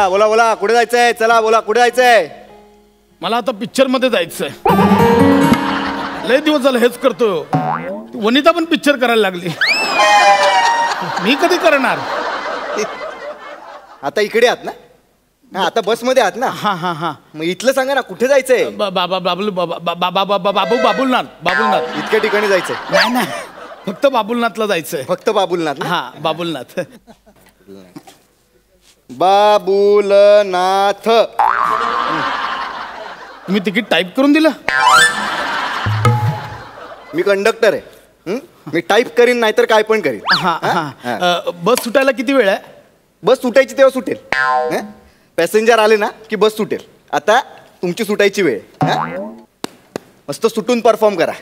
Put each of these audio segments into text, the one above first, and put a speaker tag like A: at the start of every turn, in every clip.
A: बोला बोला बोला, कुठे जायचंय? चला बोला, कुठे जायचंय?
B: मला आता पिक्चर मध्ये जायचंय. लय दिवस झालं हेच करतो. वनिता पण पिक्चर करायला लागली. मी कधी करणार?
A: आता इकडे आहात ना? आता बस मध्ये आहात ना?
B: हा हा हा.
A: मग इथलं सांगा ना, कुठे जायचंय?
B: बाबुलनाथ.
A: इतक्या ठिकाणी जायचंय?
B: नाही नाही, फक्त बाबुलनाथला जायचंय.
A: फक्त बाबुलनाथ?
B: हा, बाबुलनाथ.
A: बाबुलनाथ.
B: तुम्ही तिकीट टाईप करून दिलं?
A: मी कंडक्टर आहे. मी टाईप करीन, नाहीतर काय पण करीन.
B: बस सुटायला किती वेळ आहे?
A: बस सुटायची तेव्हा सुटेल. पॅसेंजर आले ना की बस सुटेल. आता तुमची सुटायची वेळ. मस्त सुटून परफॉर्म करा.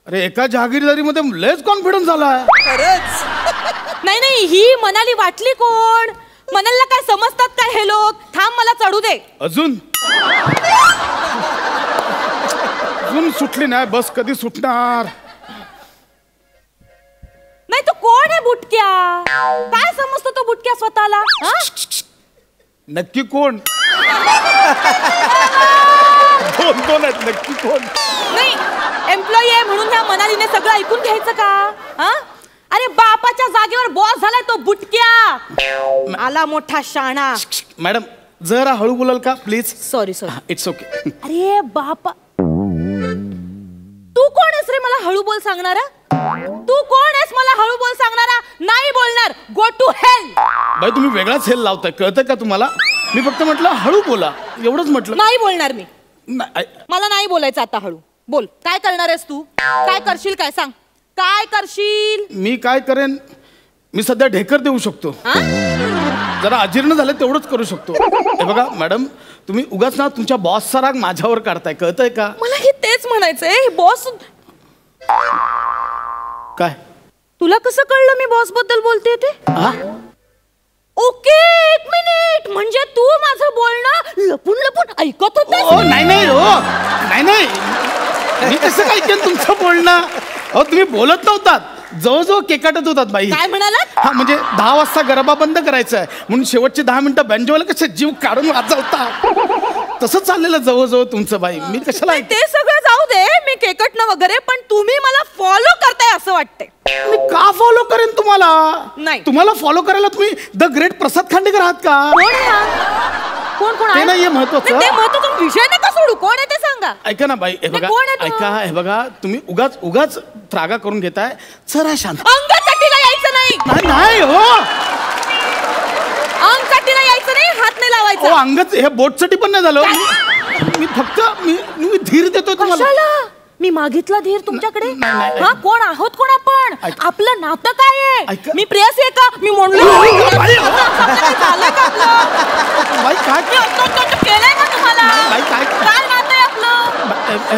B: अरे एका जहागीरदारीमध्ये लयच कॉन्फिडन्स झाला.
C: खरंच. नाही नाही, ही मनाली वाटली कोण? मनालीला काय समजतात काय हे लोक? थांब, मला चढू दे.
B: अजून सुटली नाही बस. कधी सुटणार?
C: नाही, तो कोण आहे बुटक्या? काय समजतो तो बुटक्या स्वतःला?
B: नक्की कोण? दोन आहेत. नक्की कोण?
C: नाही, एम्प्लॉई आहे म्हणून ह्या मनालीने सगळं ऐकून घ्यायचं का? अरे बापाच्या जागेवर बॉस झालाय तो बुटक्या. आला मोठा शाणा.
B: मॅडम जरा हळू बोलाल का please?
C: Sorry sorry.
B: It's okay.
C: अरे बापा, तू कोण आहेस रे मला हळू बोल सांगणारा? तू कोण आहेस मला हळू बोल सांगणारा? नाही बोलणार. Go to hell.
B: बाई तुम्ही वेगळाच हेल लावताय, कळतंय का तुम्हाला? मी फक्त म्हटलं हळू बोला, एवढंच म्हटलं.
C: नाही बोलणार मी. मला नाही बोलायचं आता. हळू बोल. काय करणार आहेस तू? काय करशील? काय सांग, काय करशील?
B: मी काय करेन? मी सध्या ढेकर देऊ शकतो. जरा अजीर्ण झालं तेवढंच करू शकतो. हे बघा मॅडम, तुम्ही उगाच ना तुमच्या बॉसचा राग माझ्यावर काढताय, कळतंय का?
C: मला हे तेच म्हणायचंय. बॉस
B: काय?
C: तुला कसं कळलं मी बॉस बद्दल बोलते ते? ओके, एक मिनिट. म्हणजे तू माझं बोलणं लपून लपून ऐकत होतेस?
B: नाही नाही हो, नाही नाही, मी कसं ऐकेन तुमचं बोलणं? अहो तुम्ही बोलत नव्हतात, जवळजवळ केकाटत होतात बाई.
C: काय म्हणालात?
B: हा म्हणजे 10 वाजता गरबा बंद करायचा आहे म्हणून शेवटचे 10 मिनिटं बँजोला कसे जीव काढून वाजवता, तसं चाललेलं जवळजवळ तुमचं बाई. मी कशाला
C: ते सगळं जाऊ दे, मी केकटणं वगैरे, पण तुम्ही मला फॉलो करताय असं वाटतंय.
B: मी का फॉलो करेन तुम्हाला?
C: नाही.
B: तुम्हाला फॉलो करायला तुम्ही द ग्रेट प्रसाद खांडेकर आहात का?
C: कोण आहे? कोण कोण आहे?
B: ते नाहीये महत्वाचं.
C: ते महत्वाचं विषय नका सोडू. कोण आहे ते सांगा.
B: ऐका ना बाई, हे बघा, ऐका, हे बघा, तुम्ही उगाच त्रागा करून घेताय. जरा शांत.
C: अंगचटीला यायचं नाही.
B: नाही हो,
C: अंगचटीला यायचं नाही, हात नाही लावायचा.
B: अंगच हे बोटसाठी पण नाही झालं. मी फक्त मी धीर देतो तुम्हाला.
C: मी मागितला धीर तुमच्याकडे?
B: हा,
C: कोण आहोत कोण आपण? आपलं नातं काय आहे? मी प्रेयसी आहे का? मी म्हणलो केलंय का तुम्हाला? काय नातं आहे आपलं?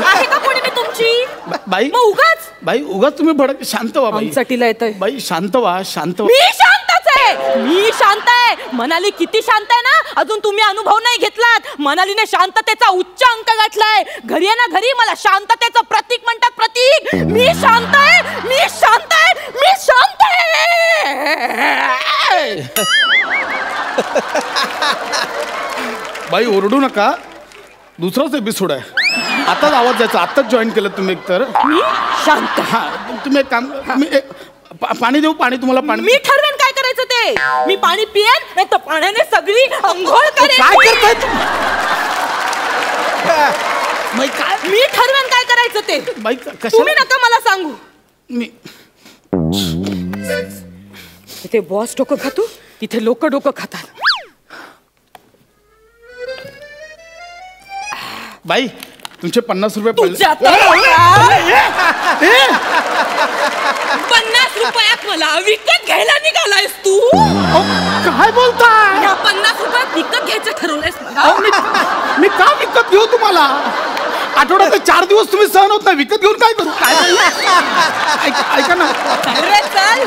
C: आहे का कोणी मी तुमची?
B: बाई
C: उगाच
B: बाई तुम्ही भडक. शांत व्हा बाई.
C: चटीला येतोय
B: बाई, शांत व्हा, शांत व्हा.
C: मी शांतच आहे. मी शांत आहे. मनाली किती शांत आहे ना, अजून तुम्ही अनुभव नाही घेतलात. मनालीने शांततेचा उच्च अंक गाठलाय. घरी आहे ना, घरी मला शांततेचं प्रतीक म्हणतात. प्रतीक. मी शांत आहे, मी शांत आहे, मी शांत आहे.
B: बाई ओरडू नका, दुसराच एपिसोड आहे. आताच आवाज द्यायचा. आताच जॉईन केलं तुम्ही. एकतर
C: मी शांत.
B: हा, तुम्ही एक काम, पाणी देऊ? पाणी तुम्हाला? पाणी
C: मी ठरवेन काय करायचं ते. मी पाणी पियेन, नाही तर पाण्याने सगळी अंघोळ करेन.
B: काय करताय
C: मी ठरवेन काय करायचं ते.
B: बाई
C: तुम्ही नका मला सांगू.
B: मी
C: इथे बॉस डोकं खातो, इथे लोक डोकं खातात.
B: बाई तुमचे 50 रुपये पडले.
C: 50 रुपयात मला विकत घ्यायला निघालायस तू?
B: काय बोलताय?
C: 50 रुपयात विकत घ्यायचं ठरवलंयस
B: मला? मी का विकत घेऊ तुम्हाला? आठवड्यात 4 दिवस तुम्ही सहन होत नाही, विकत घेऊन काय करू? ऐका ना.
C: चल,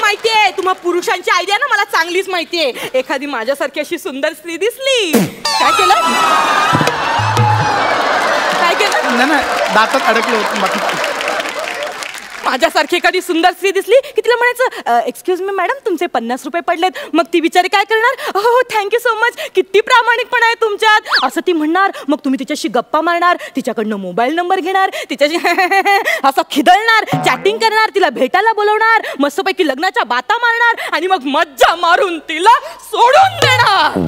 C: माहितीये तुम्हा पुरुषांची आयडिया ना मला चांगलीच माहितीये. एखादी माझ्यासारखी अशी सुंदर स्त्री दिसली काय केलं?
B: नाही दातात अडकलं होतं बाकी.
C: माझ्यासारखी एखादी सुंदर स्त्री दिसली की तिला म्हणायचं एक्सक्यूज मी मॅडम तुमचे 50 रुपये पडलेत. मग ती बिचारी काय करणार, हो थँक्यू सो मच, किती प्रामाणिकपणा आहे तुमच्यात असं ती म्हणणार. मग तुम्ही तिच्याशी गप्पा मारणार, तिच्याकडनं मोबाईल नंबर घेणार, तिच्याशी असं खिदळणार, चॅटिंग करणार, तिला भेटायला बोलवणार, मस्तपैकी लग्नाच्या बाता मारणार आणि मग मज्जा मारून तिला सोडून देणार.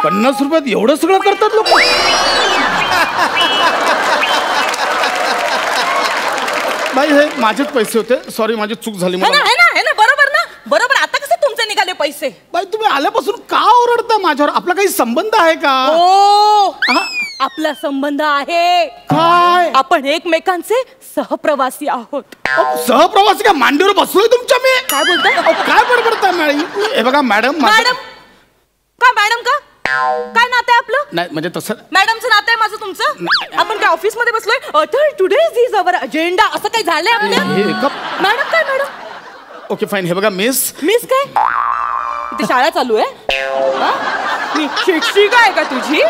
B: 50 रुपयात एवढं सगळं करतात लोक. बाई हे माझेच पैसे होते, सॉरी माझी चूक झाली.
C: है ना बरोबर ना, बरोबर. आता कसे तुमचे निघाले पैसे?
B: बाई तुम्ही आल्यापासून का ओरडता माझ्यावर? आपला काही संबंध आहे का?
C: हो आपला संबंध आहे.
B: काय?
C: आपण एकमेकांचे सहप्रवासी आहोत.
B: सहप्रवासी का? मांडीवर बसलोय तुमच्या मी.
C: काय बोलताय?
B: काय बडबडताय मॅडम? हे बघा मॅडम.
C: मॅडम का? मॅडम का? काय नातं आहे आपलं?
B: नाही म्हणजे तसं.
C: मॅडमचं नातं आहे माझं तुमचं? आपण काय ऑफिस मध्ये बसलोय? तर टुडे इज अवर अजेंडा असं काही झालंय आपल्या? मॅडम काय मॅडम?
B: Okay fine. हे बघा मिस.
C: मिस काय? इथे शाळा चालू आहे? मी शिक्षिका आहे का तुझी?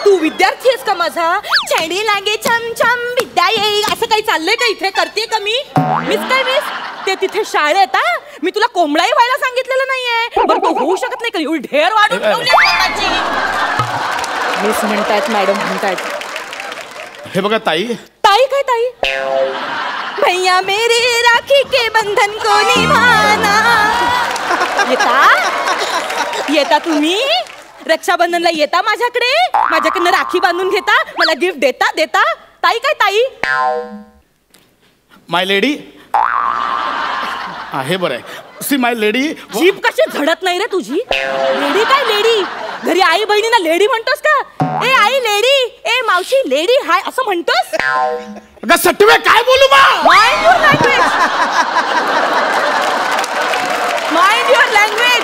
C: तू विद्यार्थी आहेस का माझा? चढी लागे छम छम विद्या येईल असं काही चाललंय का इथे? करते का मी? मिस काय मिस? ते तिथे शाळेत मी तुला कोंबडाई व्हायला सांगितलेलं नाहीये. बरं तो होऊ शकत नाही का? एवढी ढेर वाढून ठेवली स्वतःची. मिस म्हणतायत, मॅडम म्हणतायत.
B: हे बघा ताई.
C: ताई काय ताई? भैया मेरे राखी के बंधन को निभाना. येता तुम्ही रक्षाबंधनला येता माझ्याकडनं राखी बांधून घेता, मला गिफ्ट देता. ताई काय ताई?
B: माय लेडी. हे बरं आहे. See my lady.
C: जीभ कशी झडत नाही रे तुझी? लेडी काय लेडी? घरी आई बहिणीला लेडी म्हणतोस का? ए आई लेडी, ए मावशी लेडी हाय असं म्हणतोस?
B: सटवे काय बोलू
C: mind your language. Mind your language.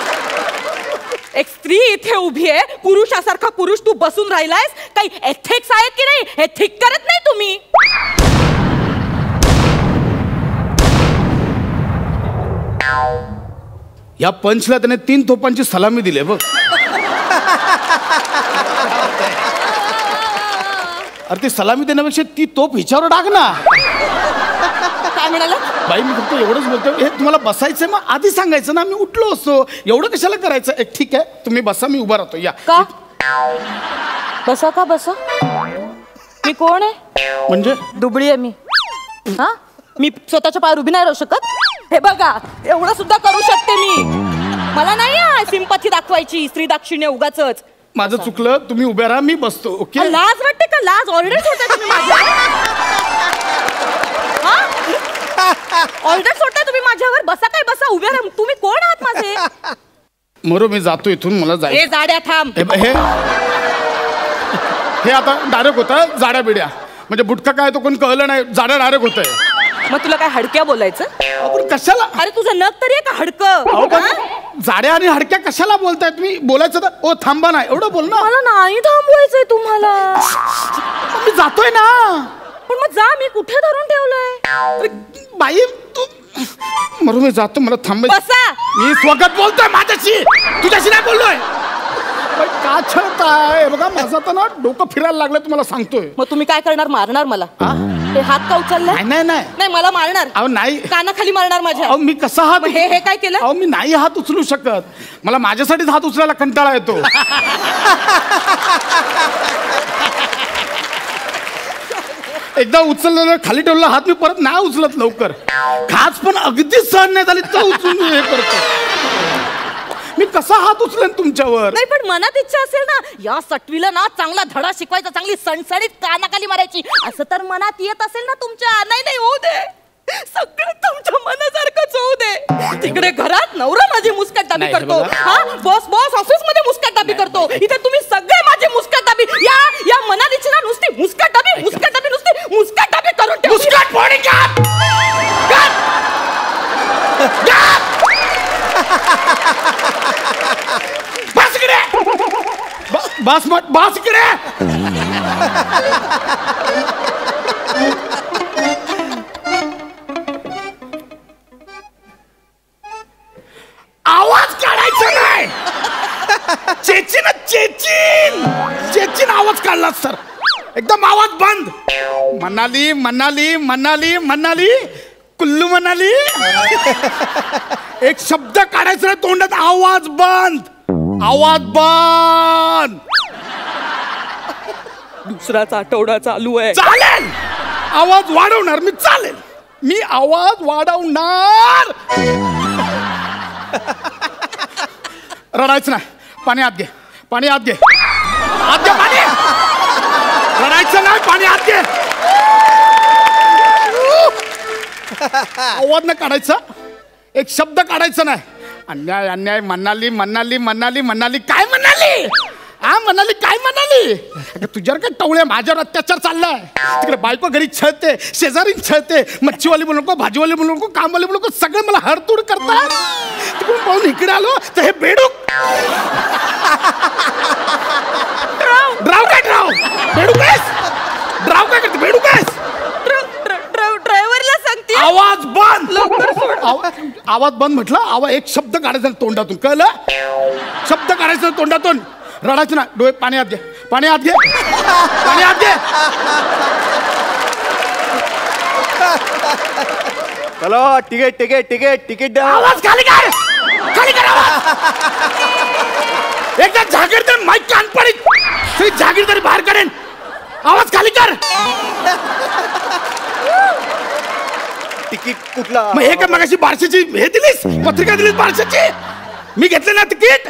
C: एक स्त्री इथे उभी आहे, पुरुषासारखा पुरुष तू बसून राहिलायस. काही एथिक्स आहेत की नाही? हे थिक करत नाही तुम्ही?
B: या पंचला त्याने 3 तोफांची सलामी दिली बघ. अरे ती सलामी देण्यापेक्षा ती तोफ हिच्यावर टाक ना.
C: काय म्हणाला?
B: बाई मी फक्त एवढंच बोलतो, हे तुम्हाला बसायचंय मग आधी सांगायचं ना, मी उठलो असतो. एवढं कशाला करायचं? ठीक आहे तुम्ही बसा, मी उभा राहतो. या
C: का बसा? का बसा? मी कोण आहे?
B: म्हणजे
C: दुबळी आहे मी. मी स्वतःच्या पायावर उभी नाही राहू शकत? हे बघा एवढं सुद्धा करू शकते मी. मला नाही सिंपथी दाखवायची, स्त्री दाक्षिण्य उगाचच.
B: माझं चुकलं, तुम्ही उभ्या राहा, मी बसतो. ओके.
C: लाज वाटते का? लाज ऑर्डर सोडताय तुम्ही माझ्यावर? ऑर्डर सोडताय तुम्ही माझ्यावर? बसा काय बसा, उभ्या राहा. तुम्ही कोण आहात माझे?
B: मरो मी जातो इथून, मला जायचं.
C: जाड्या थांब.
B: हे आता डायरेक्ट होतं जाड्या बिड्या. म्हणजे बुटका काय तो कोण कळलं नाही, जाड्या डायरेक्ट होतंय.
C: मग तुला काय हडक्या बोलायचं?
B: आपण कशाला?
C: अरे तुझं नख तरी आहे का हडकं?
B: जाड्या आणि हडक्या कशाला बोलताय तुम्ही? बोलायचं तर ओ थांबा ना, एवढं बोल ना.
C: मला नाही थांबवायचंय तुम्हाला.
B: मी जातोय ना.
C: पण मग जा, मी कुठे धरून ठेवलंय?
B: बाई तू मरू, मी जातो, मला थांबायचं.
C: बसा.
B: मी स्वगत बोलतोय माझ्याशी, तुझ्याशी नाही बोललोय. का छळताय? बघा माझं तर ना डोकं फिरायला लागलं, तुम्हाला सांगतोय.
C: मग तुम्ही काय करणार? मारणार मला? हे हात का उचललाय?
B: नाही नाही
C: नाही मला मारणार.
B: अहो नाही.
C: कानाखाली मारणार माझ्या.
B: अहो मी कसा हात?
C: हे काय केलं?
B: अहो मी नाही हात उचलू शकत, मला माझ्यासाठीच हात उचलायला कंटाळा येतो. एकदा उचललेलं खाली ठेवलेला हात मी परत नाही उचलत लवकर. खास पण अगदीच सहन नाही झाली तर उचलून हे करतो. मी कसा हात उचलेन तुमच्यावर?
C: नाही पण मनात इच्छा असेल ना, या सटवीला ना चांगला धडा शिकवायचा, चांगली सणसणीत कानाखाली मारायची, असं तर मनात येत असेल ना तुमच्या? नाही होऊ दे, सगळं तुमच्या मनासारखंच होऊ दे. तिकडे घरात नवरा माझी मुस्कटदाबी करतो, बॉस ऑफिस मध्ये मुस्कटदाबी करतो, इथे तुम्ही सगळे माझी मुस्कटदाबी. या मनात इच्छा नुसती मुस्कटदाबी नुसती मुस्कटदाबी करून ठेव.
B: मुस्कट फोडी का? बस इकडे, बस इकडे. आवाज काढायचा नाही. चेचिन आवाज काढला आवाज सर, एकदम आवाज बंद. मनाली मनाली मनाली मनाली कुल्लू मनाली. एक शब्द काढायचा नाही तोंडात. आवाज बंद, आवाज बंद.
C: दुसराच आठवडा चालू आहे.
B: चालेल, आवाज वाढवणार मी. चालेल, मी आवाज वाढवणार. रडायचं नाही. पाणी आत घे, पाणी आत घे, आत घे पाणी. रडायचं नाही, पाणी आत घे. आवाज न काढायचा, एक शब्द काढायचा नाही. अन्याय अन्याय. मनाली मनाली मनाली मनाली. काय म्हणाली? हा म्हणाली, काय म्हणाली? तुझ्यावर काय टवळे, माझ्यावर अत्याचार चाललाय. तिकडे बायको घरी छळते, शेजारी छळते, मच्छीवाली बोलू नको, भाजीवाली बोलू नको, कामवाली बोलू नको, सगळे मला हरतूड करतात. तिकडून पाहून इकडे आलो तर हे बेडूक. ड्राव काय ड्राव? बेडूक आहेस? ड्राव काय करते? बेडूक आहेस?
C: ड्रायव्हरला सांगते.
B: आवाज बंद. आवाज बंद म्हटलं. आवाज, एक शब्द काढायचा तोंडातून, कळलं? शब्द काढायचा तोंडातून. रडायचं ना. डोळे पाणी आत घे, पाणी आत घे, पाणी आत घे.
A: चलो तिकीट तिकीट तिकीट तिकीट द्या.
B: आवाज खाली कर, खाली कर आवाज. एकदा जागीरदार माईक कान पडीत, तरी जागीरदारी बाहेर काढेन. आवाज खाली कर.
A: तिकीट कुठला?
B: मग हे काय मगाशी बारशेची हे दिलीस, पत्रिका दिलीस बारशेची? मी घेतले ना तिकीट.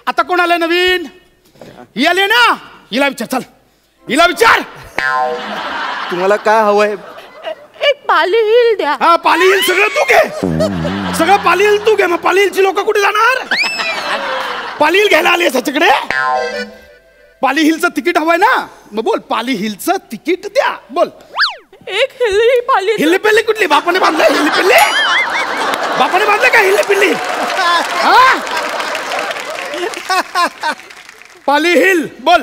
B: आता कोण आलंय नवीन? ही आली ना, हिला विचार. चल, हिला विचार.
A: तुम्हाला काय हवंय?
C: एक पाली हिल द्या.
B: हा, पाली हिल सगळं तू घे, सगळं पाली हिल तू घे. मग पाली हिलची लोक कुठे जाणार? पाली हिल घ्यायला आली सच्याकडे. पाली हिलचं तिकीट हवंय ना? मग बोल, पाली हिलचं तिकीट द्या. बोल.
C: एक हिल पाली.
B: हिल्ली पिल्ली कुठली? बापाने बांधलं हिल्ली पिल्ली? बापाने बांधलं का हिल्ली पिल्ली? पाली हिल. बोल.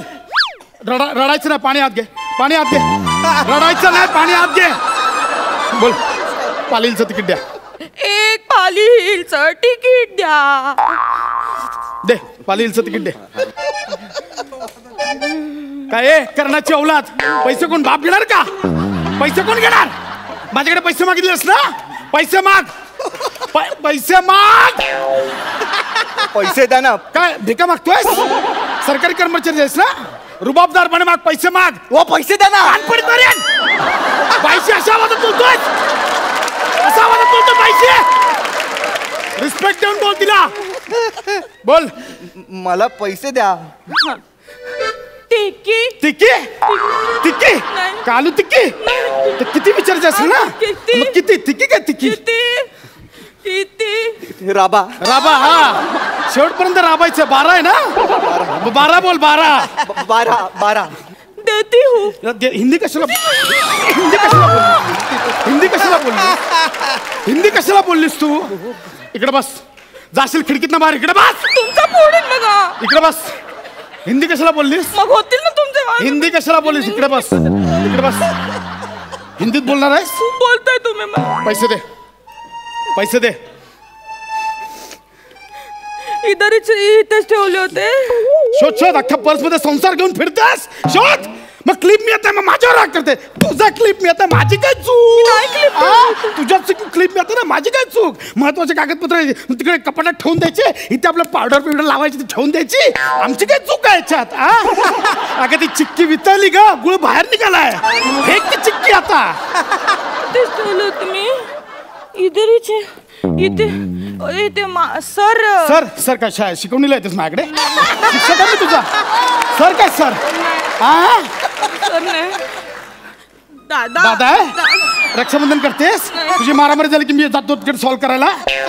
B: रडायचं नाही, पाणी आत घे, पाणी आत घे. रडायचं नाही, पाणी आत घे. बोल, पाली हिलचं तिकीट द्या.
C: एक पाली हिलचं तिकीट द्या.
B: दे, पाली हिलचं तिकीट दे. काय कर्णाची औलाद? पैसे कोण बाप घेणार का? पैसे कोण घेणार? माझ्याकडे पैसे मागितलेस ना? पैसे माग, पैसे माग.
A: पैसे द्या ना.
B: काय भिका मागतोयस? सरकारी कर्मचारी आहेस ना? रुबाबदारपणे माग, पैसे माग.
A: ओ पैसे द्या ना.
B: पैसे अशा आवाजात बोलतोय, असा आवाजात बोलतो. पैसे रिस्पेक्ट देऊन बोल तिला. बोल.
A: मला पैसे द्या.
C: तिकी
B: तिकी तिकी कालू तिकी. तर किती विचारायचं असेल ना? मग किती तिकी काय तिकी?
C: किती
A: राबा.
B: राबा. हा, शेवटपर्यंत राबायचं. 12 आहे ना? 12 बोल. 12
A: 12
C: देती हूँ.
B: हिंदी कशाला, हिंदी कशाला बोललीस? हिंदी कशाला बोललीस? हिंदी कशाला बोललीस तू? इकडे बस. जाशील खिडकीतनं बाहेर. इकडे बस.
C: तुमचा फोडून बघा.
B: इकडे बस. हिंदी कशाला बोललीस?
C: मग होतील ना तुमचे वाद.
B: हिंदी कशाला बोललीस? इकडे बस, इकडे बस. हिंदीत बोलणार आहेस?
C: खूप बोलताय तुम्ही मला.
B: पैसे दे, पैसे दे.
C: इथेच ठेवले होते.
B: शोध शोध. अख्ख्या पर्स मध्ये संसार घेऊन फिरतेस. शोध. मग क्लिप मिळत आहे, मग माझ्यावर राग करते. तुझा क्लिप मिळत आहे, माझी काय चूक? तुझ्या क्लिप मिळत ना, माझी काय चूक? महत्वाचे कागदपत्र तिकडे कपाटात ठेवून द्यायचे, इथे आपलं पावडर पिवडर लावायची ठेवून द्यायची. आमची काय चूक आहे याच्यात? अगं ती चिक्की वितळली ग, गुळ बाहेर निघालाय. फेक ती चिक्की आता.
C: तेच ठेवलं होतं मी. इथे सर
B: सर सर काय शाळेत शिकवणीला येतेस माझ्याकडे? शिक्षक आहे मी तुझा. सर काय सर?
C: सर नाही. दादा.
B: दादा आहे? रक्षाबंधन करतेस? तुझी मारामारी झाली की मी जातो तिकडे सॉल्व्ह करायला.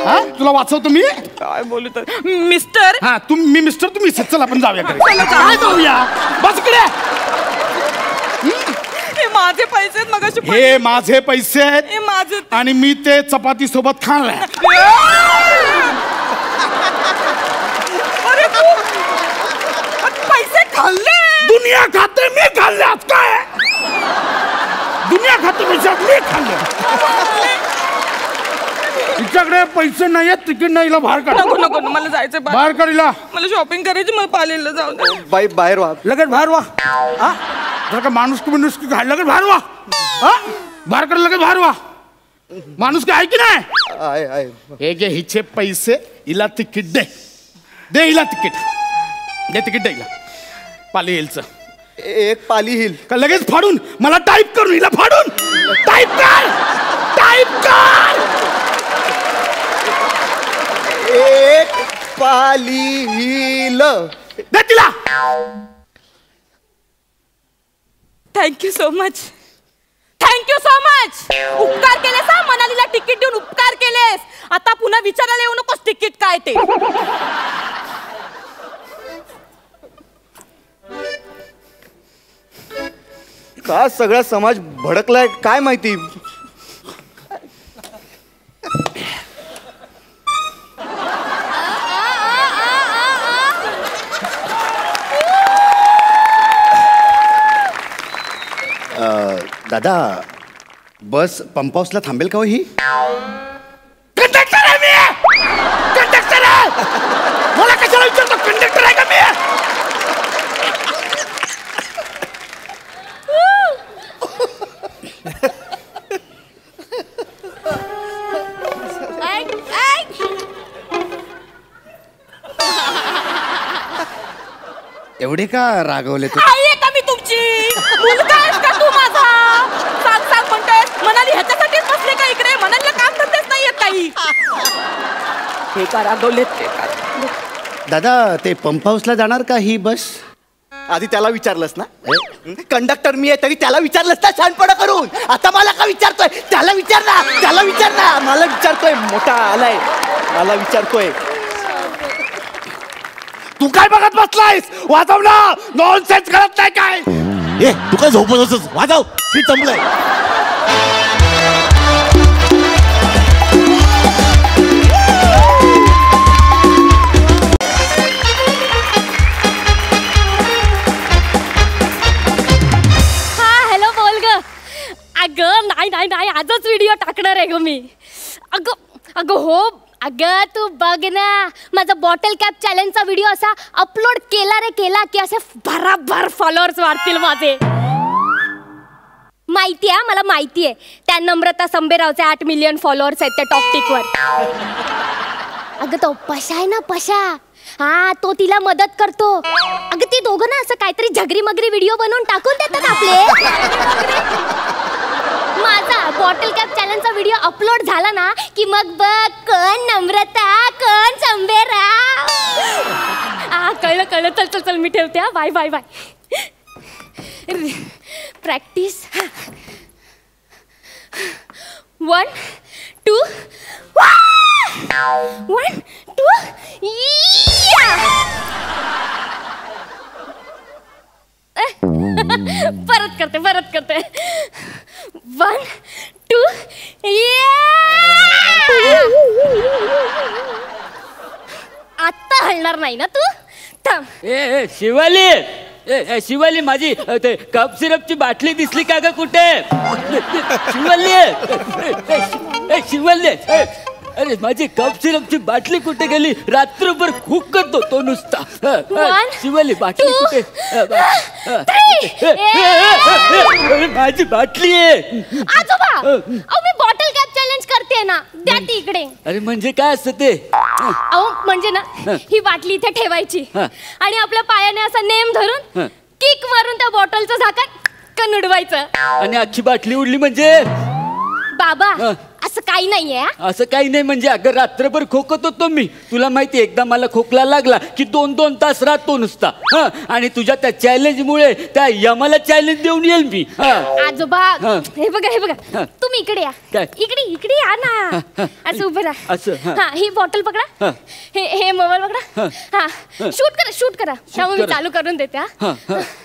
B: हा, तुला वाचवतो मी.
C: काय बोलत मिस्टर?
B: हा, मी मिस्टर, तुम्ही चल आपण जाऊया.
C: काय
B: जाऊया? बस इकडे.
C: हे माझे पैसे आहेत. मगाशी
B: हे माझे पैसे आहेत
C: हे माझे.
B: आणि मी ते चपाती सोबत खाल्लाय.
C: अरे तू पैसे खाल्ले?
B: दुनिया खाते, मी खाल्ल्यात. काय दुनिया खाते पैशात मी खाल्ले? तिच्याकडे पैसे नाही आहेत, तिकीट नाही. बाहेर काढ.
C: नको नको, मला जायचं
B: बाहेर काढीला.
C: मला शॉपिंग करायची. मला पालेला जाऊ दे.
A: बाई बाहेर व्हा.
B: लगेच बाहेर वा. जर का माणूस की घाल लगेच बाहेर वा, बाहेर कर लगेच बाहेर वा. माणूस की आहे की नाही?
A: आहे.
B: हे घे हिचे पैसे, हिला तिकीट दे. दे हिला तिकीट, दे तिकीट दे हिला. पाली हिलचं
A: एक पाली हिल.
B: का लगेच फाडून मला टाईप करून हिला फाडून टाईप कर.
A: एक पाली हिल
B: दे तिला.
C: Thank you so much. उपकार केलेस हा, मनालीला तिकीट देऊन उपकार केलेस. आता पुन्हा विचारायला येऊ नकोस तिकीट काय ते.
A: का सगळा समाज भडकलाय काय माहिती.
D: दादा बस पंप हाऊसला थांबेल का हो ही?
B: कंडक्टर आहे मी, कंडक्टर आहे. मला कशाला विचारतो, कंडक्टर आहे का मी?
D: एवढे का रागवले तू?
C: आई आहे का मी तुमची? मुलगा आहेस का तू माझा? सांग म्हणतोयस. मनाली ह्याच्यासाठीच बसले का इकडे? मनालीला काम धंदेच नाहीयेत काही. हे का रागवलेत ते का?
D: दादा ते पंप हाऊसला जाणार का ही बस?
A: आधी त्याला विचारलंस ना? कंडक्टर मी आहे तरी त्याला विचारलंस ना शहाणपणा करून. आता मला का विचारतोय? त्याला विचार ना. मला विचारतोय, मोठा आलाय मला विचारतोय.
B: तू काय बघत बसलायस? वाजव ना. नॉनसेन्स करत नाही काय?
E: ए तू काय झोपत असस? वाजव, सीट संपलंय.
F: हॅलो बोल ग. अगं नाही आजच व्हिडिओ टाकणार आहे ग मी. अगं हो अगं तू बघ ना, माझा बॉटल कॅप चॅलेंजचा व्हिडिओ असा अपलोड केला की असे भराभर फॉलोअर्स वाढतील माझे. माहिती आहे मला, माहिती आहे. त्या नम्रता संबेरावचे 8 मिलियन फॉलोअर्स आहेत त्या टॉकटिकवर. अगं तो पशा आहे ना, पशा. हा तो तिला मदत करतो. अगं ती दोघं ना असं काहीतरी झगरी मगरी व्हिडिओ बनवून टाकून देतात आपले. माझा बॉटल कॅप चॅलेंजचा व्हिडिओ अपलोड झाला ना की मग बघ कोण नम्रता कोण संबेराव. कळलं. चल मी ठेवते. बाय. प्रॅक्टिस. 1 2 1 2 परत करते. 1 2 आता हलणार नाही ना तू? थांब.
G: ए शिवाली माझी ते कप सिरपची बाटली दिसली का ग कुठे? शिवाली अरे माझी कप सिरपची बाटली कुठे गेली? रात्रभर खूप करतो तो नुसता. शिवाली बाटली कुठे? माझी बाटली आहे.
F: आजोबा अहो मी बॉटल कॅप चॅलेंज करते ना, द्या ती इकडे.
G: अरे म्हणजे काय असतं ते?
F: अहो म्हणजे ना ही बाटली इथे ठेवायची आणि आपल्या पायाने असा नेम धरून किक मारून त्या बॉटलचं झाकण उडवायचं
G: आणि अख्खी बाटली उडली म्हणजे?
F: बाबा असं काही नाहीये.
G: असं काही नाही म्हणजे अगं रात्रभर खोकत होतो मी. तुला माहिती एकदा मला खोकला लागला की 2-2 तास राहतो नुसता. आणि तुझ्या त्या चॅलेंज मुळे त्या यमाला चॅलेंज देऊन येईल मी.
F: आजोबा हे बघा तुम्ही इकडे या.
G: काय?
F: इकडे या ना. असं उभं राहा.
G: असं
F: हा ही बॉटल पकडा. हे मोबाईल पकडा. हा शूट करा. त्यामुळे मी चालू करून देते.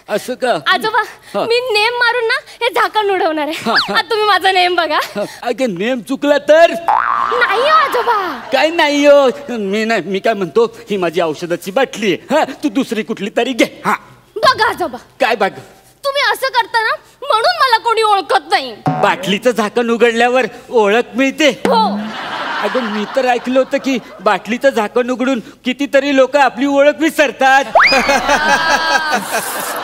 G: असं का?
F: आजोबा मी नेम मारून ना हे झाकण उडवणार आहे. आता तुम्ही माझा नेम बघा.
G: अगं नेम चुकला तर?
F: नाही आजोबा
G: काय नाही हो. मी काय म्हणतो, ही माझी औषधाची बाटली आहे. तू दुसरी कुठली तरी घे.
F: बघा आजोबा.
G: काय बघ?
F: तुम्ही असं करता ना म्हणून मला कोणी ओळखत नाही.
G: बाटलीचं झाकण उघडल्यावर ओळख मिळते?
F: हो.
G: अगं मी तर ऐकलं होतं की बाटलीचं झाकण उघडून कितीतरी लोक आपली ओळख विसरतात.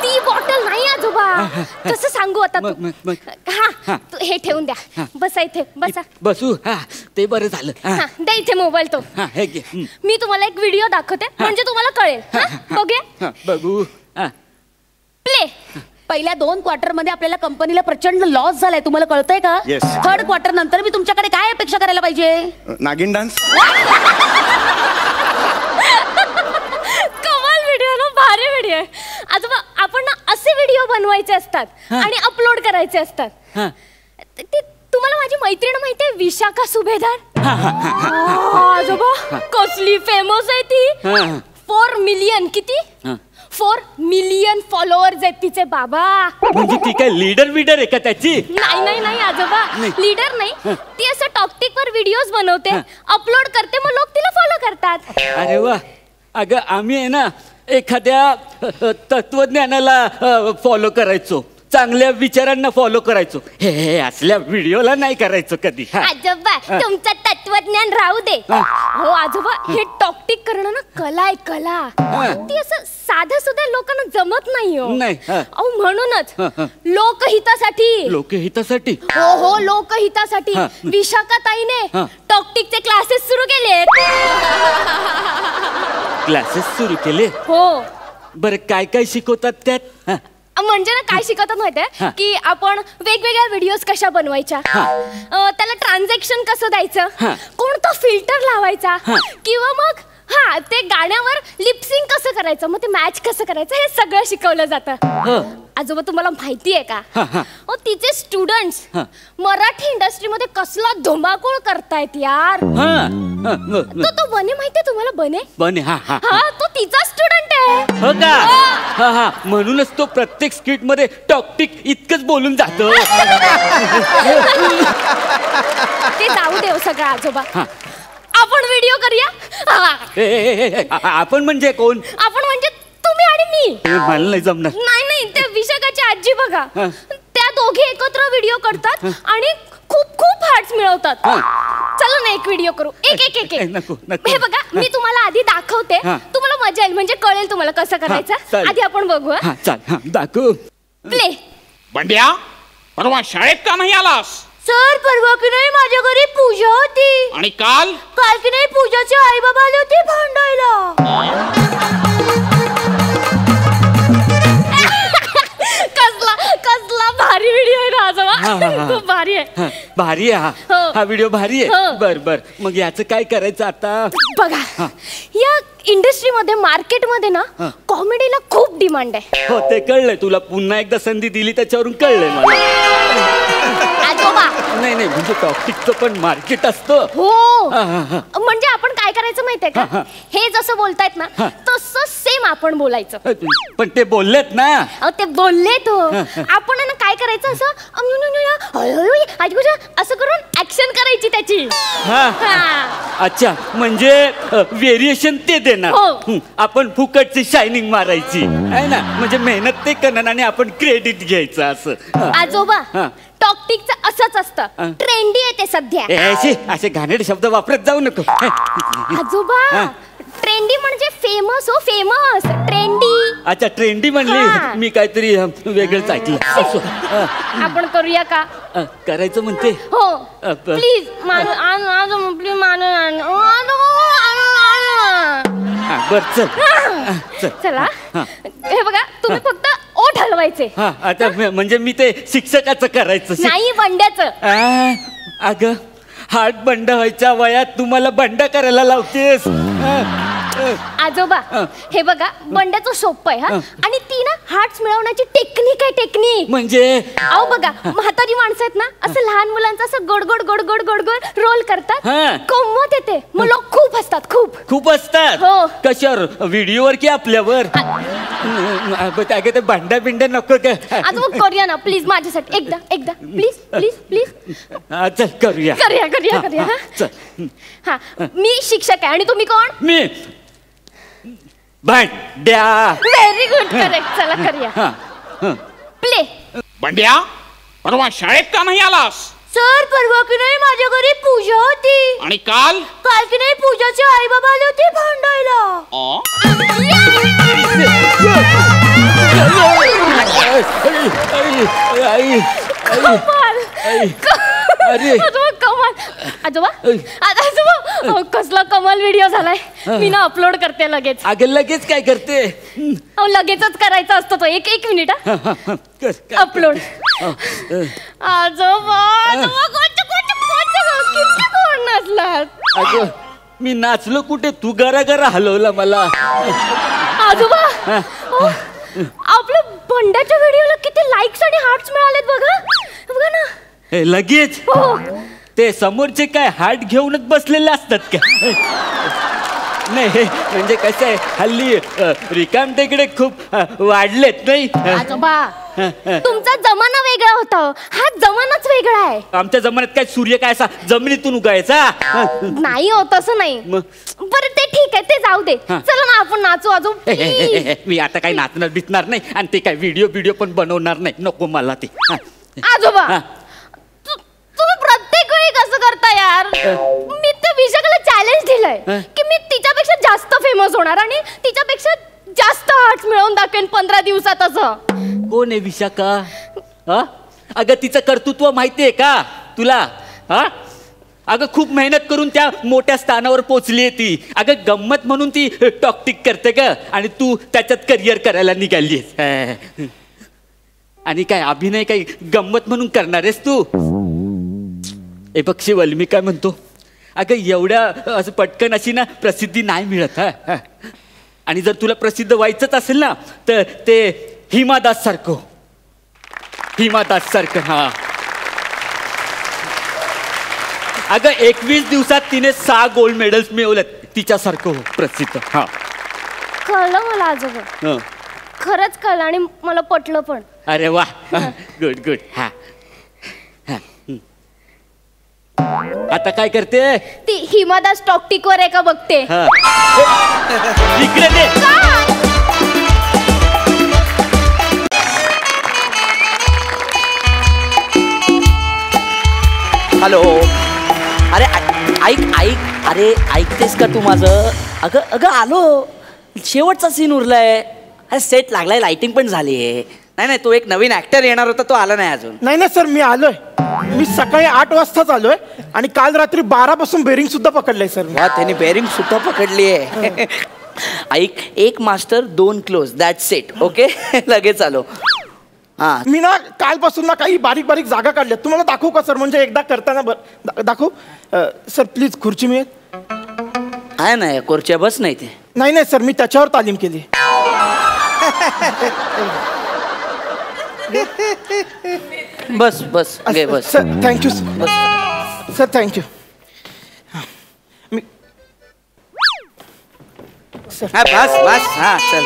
F: ती बॉटल नाही आजोबा. आजोबा कसं सांगू आता तू? हा तू हे ठेवून द्या. बसा इथे बसा.
G: बसू. हा ते बरं झालं.
F: हा द्या इथे मोबाईल तो.
G: हा हे घे.
F: मी तुम्हाला एक व्हिडिओ दाखवते म्हणजे तुम्हाला कळेल. बघूया.
G: बघू.
F: प्ले.
C: पहिल्या 2 क्वार्टर मध्ये आपल्याला कंपनीला प्रचंड लॉस झालाय, तुम्हाला कळतंय का?
A: Yes.
C: 3rd क्वार्टर नंतर मी तुमच्याकडे काय अपेक्षा करायला पाहिजे?
A: नागिन डान्स.
F: कमाल व्हिडिओ ना, भारी व्हिडिओ आहे. आजोबा आपण ना असे व्हिडिओ बनवायचे असतात आणि अपलोड करायचे असतात. ते तुम्हाला माझी मैत्रीण माहिती आहे विशाखा सुभेदार? आजोबा कसली फेमस आहे ती. 4 मिलियन किती 4 मिलियन फॉलोअर्स आहेत तिचे बाबा.
G: म्हणजे ती काय लीडर आहे का त्याची?
F: नाही आजोबा लीडर नाही. ती असं टॉकटिक वर व्हिडिओज बनवते, अपलोड करते, मग लोक तिला फॉलो करतात.
G: अरे वा. अगं आम्ही आहे ना एखाद्या तत्वज्ञानाला फॉलो करायचो, चांगल्या विचारांना फॉलो करायचो. हे असल्या व्हिडिओला नाही करायचो कधी.
F: आजोबा तुमचं तत्वज्ञान राहू दे. हो आजोबा हे टॉकटिक करणं ना कला आहे, कला. ती असं साधं सुद्धा लोकांना जमत नाही.
G: नाही.
F: अहो म्हणूनच लोकहितासाठी हो लोकहितासाठी विशाखा ताईने टॉकटिकचे क्लासेस सुरू केले.
G: क्लासेस सुरू केले?
F: हो.
G: बरं काय शिकवतात त्यात?
F: म्हणजे ना काय शिकवतात माहितीये की आपण वेगवेगळ्या व्हिडिओज कशा बनवायच्या, त्याला ट्रान्झॅक्शन कसं द्यायचं, कोणता फिल्टर लावायचा, किंवा मग ते गाण्यावर लिपसिंग कसं करायचं, मग ते मॅच कसं करायचं, हे सगळं शिकवलं जातं. आजोबा तुम्हाला माहिती आहे का तिचे स्टुडंट्स मराठी इंडस्ट्रीमध्ये कसला धुमाकूळ करतायत यार. तो बने माहितीये तुम्हाला? बने तो तिचा स्टुडंट आहे.
G: हो का? म्हणूनच तो प्रत्येक स्किट मध्ये टॉकटिक इतकंच बोलून जातो.
F: ते जाऊ दे सगळं आजोबा. आपण व्हिडिओ करूया.
G: आपण म्हणजे कोण?
F: आपण म्हणजे तुम्ही आणि मी.
G: मला नाही जमणार.
F: नाही ते विशाखाची आजी बघा, त्या दोघे एकत्र व्हिडिओ करतात आणि खूप हार्ट्स मिळवतात. चला ना एक व्हिडिओ करू. एक
G: नको.
F: हे बघा मी तुम्हाला आधी दाखवते, तुम्हाला मजा येईल, म्हणजे कळेल तुम्हाला कसं करायचं. आधी आपण बघू.
G: चल दाखव.
F: प्ले.
B: बंड्या परवा शाळेत का नाही आलास?
F: सर परवा की नाही माझ्या घरी पूजा होती.
B: आणि काल
F: की नाही पूजाचे आई बाबा आले होते भांडायला. कसला भारी व्हिडिओ आहे ना आजोबा. खूप भारी आहे.
G: भारी आहे हा व्हिडिओ. भारी आहे. बर मग याचं काय करायचं आता?
F: बघा या इंडस्ट्रीमध्ये मार्केटमध्ये ना कॉमेडीला खूप डिमांड आहे.
G: हो ते कळलंय तुला. पुन्हा एकदा संधी दिली त्याच्यावरून कळलंय मला. नाही म्हणजे टॉपिकचं पण मार्केट असतं.
F: हो म्हणजे आपण काय करायचं माहितीये का, हे जसं बोलतायत ना तसं सेम आपण बोलायचं.
G: पण ते बोललेत ना.
F: ते बोलले तो. आपण ना काय करायचं असं असं करून ऍक्शन करायची त्याची.
G: अच्छा म्हणजे व्हेरिएशन ते देणार, आपण फुकटची शायनिंग मारायची आहे ना. म्हणजे मेहनत ते करणार आणि आपण क्रेडिट घ्यायचं असं.
F: आजोबा टॉकटिकचं असंच असतं. ट्रेंडी आहे ते सध्या.
G: असे घाणेरडे शब्द वापरत जाऊ नको.
F: आजोबा ट्रेंडी म्हणजे फेमस. हो फेमस ट्रेंडी.
G: अच्छा ट्रेंडी म्हणली मी काहीतरी वेगळंच ऐकलं.
F: आपण करूया का?
G: करायचं म्हणते.
F: हो प्लीज प्लीज
G: बर चल.
F: चला हे बघा तुम्ही फक्त ओठ हलवायचे.
G: आता म्हणजे मी ते शिक्षकाचं करायचं
F: नाही बंड्याचं.
G: अगं हार्ट बंड व्हायच्या वयात तुम्हाला बंड करायला लावतेस.
F: आजोबा हे बघा बंड्याचं सोपं आहे. आणि ती ना हार्ट्स मिळवण्याची टेक्निक आहे. टेक्निक
G: म्हणजे
F: अहो बघा म्हातारी माणसं आहेत ना असं लहान मुलांचं असं गोड गोड गोड गोड गोड गोड रोल करतात. गंमत येते. मग लोक खूप असतात. खूप
G: असतात.
F: हो.
G: कशावर? व्हिडिओवर की आपल्यावर? ते भांडा बिंडा नको का?
F: आता मग करूया ना प्लीज माझ्यासाठी एकदा प्लीज.
G: चल करूया.
F: चल. हा मी शिक्षक आहे आणि तुम्ही कोण?
G: मी भांड्या.
F: Very good correct. चला करूया. प्ले.
B: बंड्या परवा शाळेत का नाही आलास?
F: सर परवा की नाही माझ्या घरी पूजा होती.
B: आणि काल
F: की नाही पूजाचे आई बाबा आले होते भांडायला. कमाल.
G: अरे
F: आजोबा कमाल. आजोबा आजोबा कसला कमाल व्हिडिओ झालाय. मी ना अपलोड करते लगेच.
G: अगं लगेच काय करते?
F: लगेचच करायचा असतो तो. एक मिनिट. अपलोड. आजोबा किती कोण नसलात.
G: अगं मी नाचलो कुठे? तू गरा हलवला मला.
F: आजोबा आपल्या बंड्याच्या व्हिडिओला किती लाईक्स आणि हार्ट्स मिळालेत बघा. बघा ना.
G: हे लगेच ते समोरचे काय हार्ट घेऊनच बसलेले असतात का? नाही म्हणजे कसं आहे हल्ली रिकाम टेकडे खूप वाढलेत नाही.
F: आजोबा तुमचा जमाना वेगळा होता. हा जमानाच वेगळा आहे.
G: आमच्या जमान्यात काय सूर्य काय असा जमिनीतून उगायचा?
F: नाही हो तसं नाही. बरं ते ठीक आहे ते जाऊ दे. चला ना आपण नाचू आजोबा.
G: मी आता काही नाचणार बिचणार नाही आणि ते काय व्हिडिओ पण बनवणार नाही. नको मला ते.
F: आजोबा तुम्ही प्रत्येक वेळी कसं करता यार. मी त्या विशाखाला चॅलेंज दिलंय की मी तिच्यापेक्षा जास्त फेमस होणार आणि तिच्यापेक्षा जास्त हार्ट्स मिळवून दाखवेन 15 दिवसात. असं
G: कोण आहे विशाखा? अगं तिचं कर्तृत्व माहितीये का तुला? अगं खूप मेहनत करून त्या मोठ्या स्थानावर पोचली ती. अगं गंमत म्हणून ती टॉकटिक करते ग आणि तू त्याच्यात करिअर करायला निघाली. आणि काय अभिनय काही गंमत म्हणून करणार आहेस तू? ए बघ शिवल मी काय म्हणतो. अगं एवढ्या असं पटकन अशी ना प्रसिद्धी नाही मिळत. आणि जर तुला प्रसिद्ध व्हायचंच असेल ना तर ते हिमादास सारखं. हा अगं 21 दिवसात तिने 6 गोल्ड मेडल्स मिळवलेत. तिच्यासारखं हो प्रसिद्ध. हा
F: कळलं मला आजोबा. खरंच कळलं आणि मला पटलं पण.
G: अरे वा गुड. हा आता काय करते?
F: ती हिमादास टॉकटिक वर आहे का बघते.
G: इकडे दे.
A: हॅलो. अरे ऐक. अरे ऐकतेस का तू माझं? अगं आलो. शेवटचा सीन उरलाय. अरे सेट लागलाय. लाइटिंग पण झाली आहे. नाही तो एक नवीन ऍक्टर येणार होता तो आला नाही अजून.
B: नाही सर मी आलोय. मी सकाळी 8 वाजताच आलोय आणि काल रात्री 12 पासून बेरिंग सुद्धा पकडलंय सर.
A: वा त्याने बेरिंग सुद्धा पकडली आहे. ऐक 1 master 2 close that set. Okay लगेच आलो. हा
B: मी ना कालपासून ना काही बारीक जागा काढल्यात. तुम्हाला दाखवू का सर? म्हणजे एकदा करताना दाखवू सर प्लीज. खुर्ची मिळेल?
A: आहे ना खुर्च्या बस नाही ते.
B: नाही सर मी त्याच्यावर तालीम केली.
A: बस घे बस.
B: Sir thank you sir. थँक्यू.
A: बस हा चल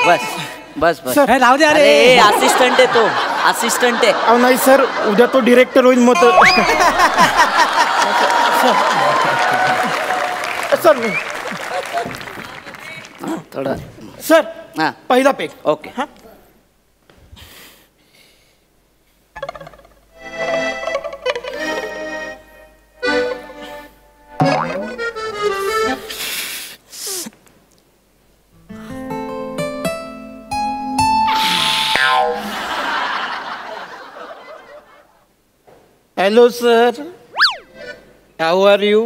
A: बस.
B: सर
A: राहू दे. अरे असिस्टंट आहे तो. असिस्टंट आहे.
B: अहो नाही सर उद्या तो डिरेक्टर होईल मग सर.
A: थोडं
B: सर
A: हा
B: पहिला पेक.
A: ओके.
B: हा hello sir. How are you?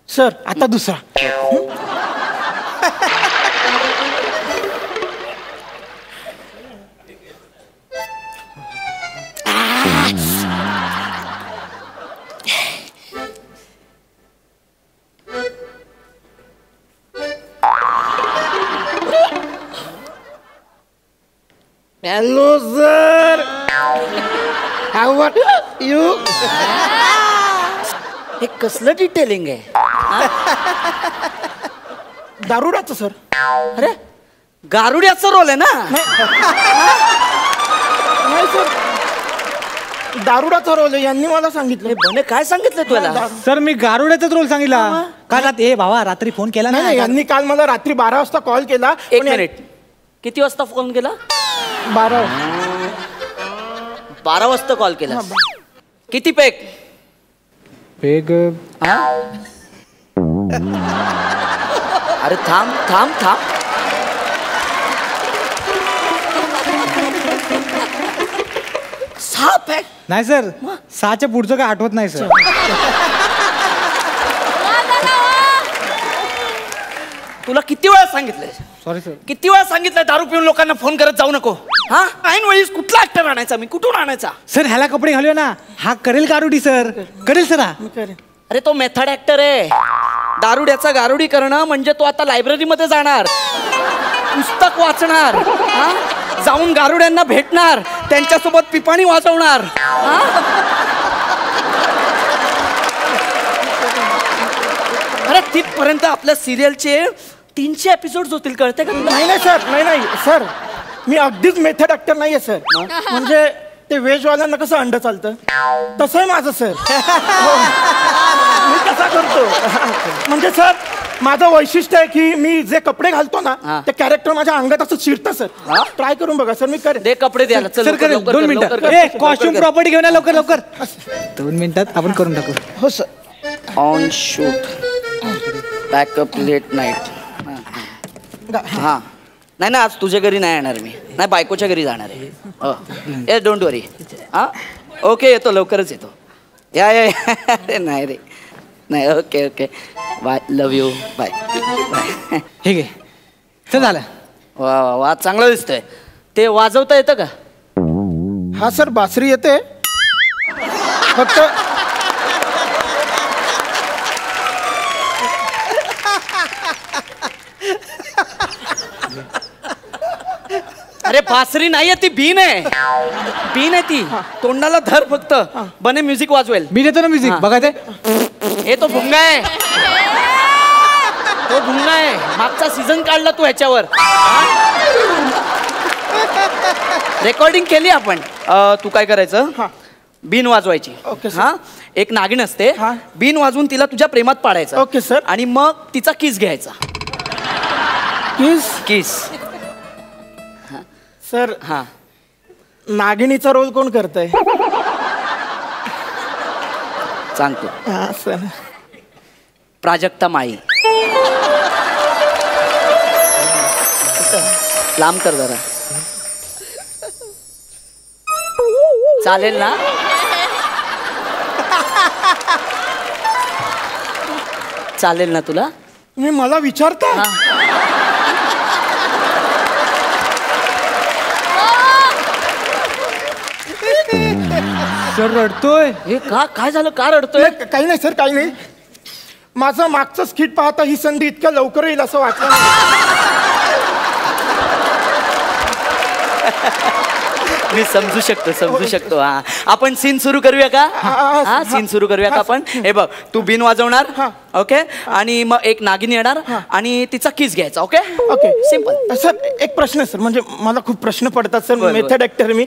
B: Sir आता दुसरा. Hello sir. How are you?
A: हे कसलं डिटेलिंग आहे?
B: दारुडाचं सर.
A: अरे गारुड्याचा रोल आहे ना?
B: नाही सर दारुडाचा रोल आहे. यांनी मला सांगितलं.
A: बने काय सांगितलं तुला?
H: सर मी गारुड्याचाच रोल सांगितला. का ए भावा रात्री फोन केला
B: नाही यांनी काल मला रात्री 12 वाजता कॉल केला.
A: 1 मिनिट. किती वाजता फोन केला?
B: 12
A: वाजता कॉल केला. किती पेक?
H: पेग
A: अरे थांब 6 पॅक
H: नाही सर 6च्या पुढचं काय आठवत नाही सर.
A: तुला किती वेळा सांगितलंय,
H: सॉरी सर.
A: किती वेळा सांगितलंय दारू पिऊन लोकांना फोन करत जाऊ नको. हा ऐन वेळीस कुठला ऍक्टर आणायचा, मी कुठून आणायचा.
H: सर ह्याला कपडे घालूया ना, हा करेल गारुडी सर, करेल सर हा.
A: अरे तो मेथड ऍक्टर आहे. दारुड्याचा गारुडी करणं म्हणजे तो आता लायब्ररीमध्ये जाणार, पुस्तक वाचणार, जाऊन गारुड्यांना भेटणार, त्यांच्यासोबत पिपाणी वाजवणार. अरे तिथपर्यंत आपल्या सिरियलचे 300 एपिसोड होतील, कळते का?
B: नाही नाही सर, नाही सर, मी अगदीच मेथड ऍक्टर नाहीये सर. म्हणजे ते व्हेजवाल्यांना कसं अंड चालतं तसं आहे माझं सर. मी कसा करतो म्हणजे सर, माझं वैशिष्ट्य आहे की मी जे कपडे घालतो ना ते कॅरेक्टर माझ्या अंगात असं शिरतं सर. ट्राय करून बघा सर, मी करेन.
A: दे कपडे द्यायला.
H: सर करेल. 2 मिनिटं. कॉस्ट्युम प्रॉपर्टी घेऊन या लवकर लवकर. 2 मिनिटात आपण करून टाकू.
B: हो sir.
A: On shoot backup late night. हा नाही ना, आज तुझ्या घरी नाही येणार मी, नाही बायकोच्या घरी जाणार आहे. ए डोंट वरी. हा ओके, येतो, लवकरच येतो. या अरे नाही रे, नाही. Okay okay, bye, love you, bye bye.
H: हे घे. चल झालं.
A: वा वा वा, चांगलं दिसतंय. ते वाजवता येतं का?
B: हा सर, बासरी येते फक्त.
A: अरे बासरी नाहीये ती, बीन आहे. बीन आहे ती, तोंडाला धर फक्त. बने म्युझिक वाजवेल.
H: मी देतो ना म्युझिक. बघा ते.
A: हे तो भुंगा आहे, तो भुंगा आहे. मागचा सीझन काढला तू ह्याच्यावर. रेकॉर्डिंग केली आपण. तू काय करायचं, बीन वाजवायची. हा एक नागिन असते, बीन वाजवून तिला तुझ्या प्रेमात पाडायचं.
B: Okay sir.
A: आणि मग तिचा किस घ्यायचा.
B: किस
A: किस.
B: सर,
A: हा
B: नागिनीचा रोल कोण करतंय?
A: सांगतो.
B: हा सर.
A: प्राजक्ता माळी. लांब कर जरा. चालेल ना? चालेल ना तुला?
B: मी मला विचारता.
H: सर रडतोय.
A: हे का, काय झालं, का रडतोय?
B: काही नाही सर, काही नाही. माझं मागचं स्किट पाहता ही संधी इतक्या लवकर येईल असं वाटलं
A: मी समजू शकतो. हा आपण सीन सुरू करूया का? हा सीन सुरू करूया का आपण? हे बघ, तू बिन वाजवणार, ओके, आणि मग एक नागिन येणार आणि तिचा किस घ्यायचा. Okay
B: okay,
A: simple.
B: सर एक प्रश्न सर, म्हणजे मला खूप प्रश्न पडतात सर. मेथड ऍक्टर मी.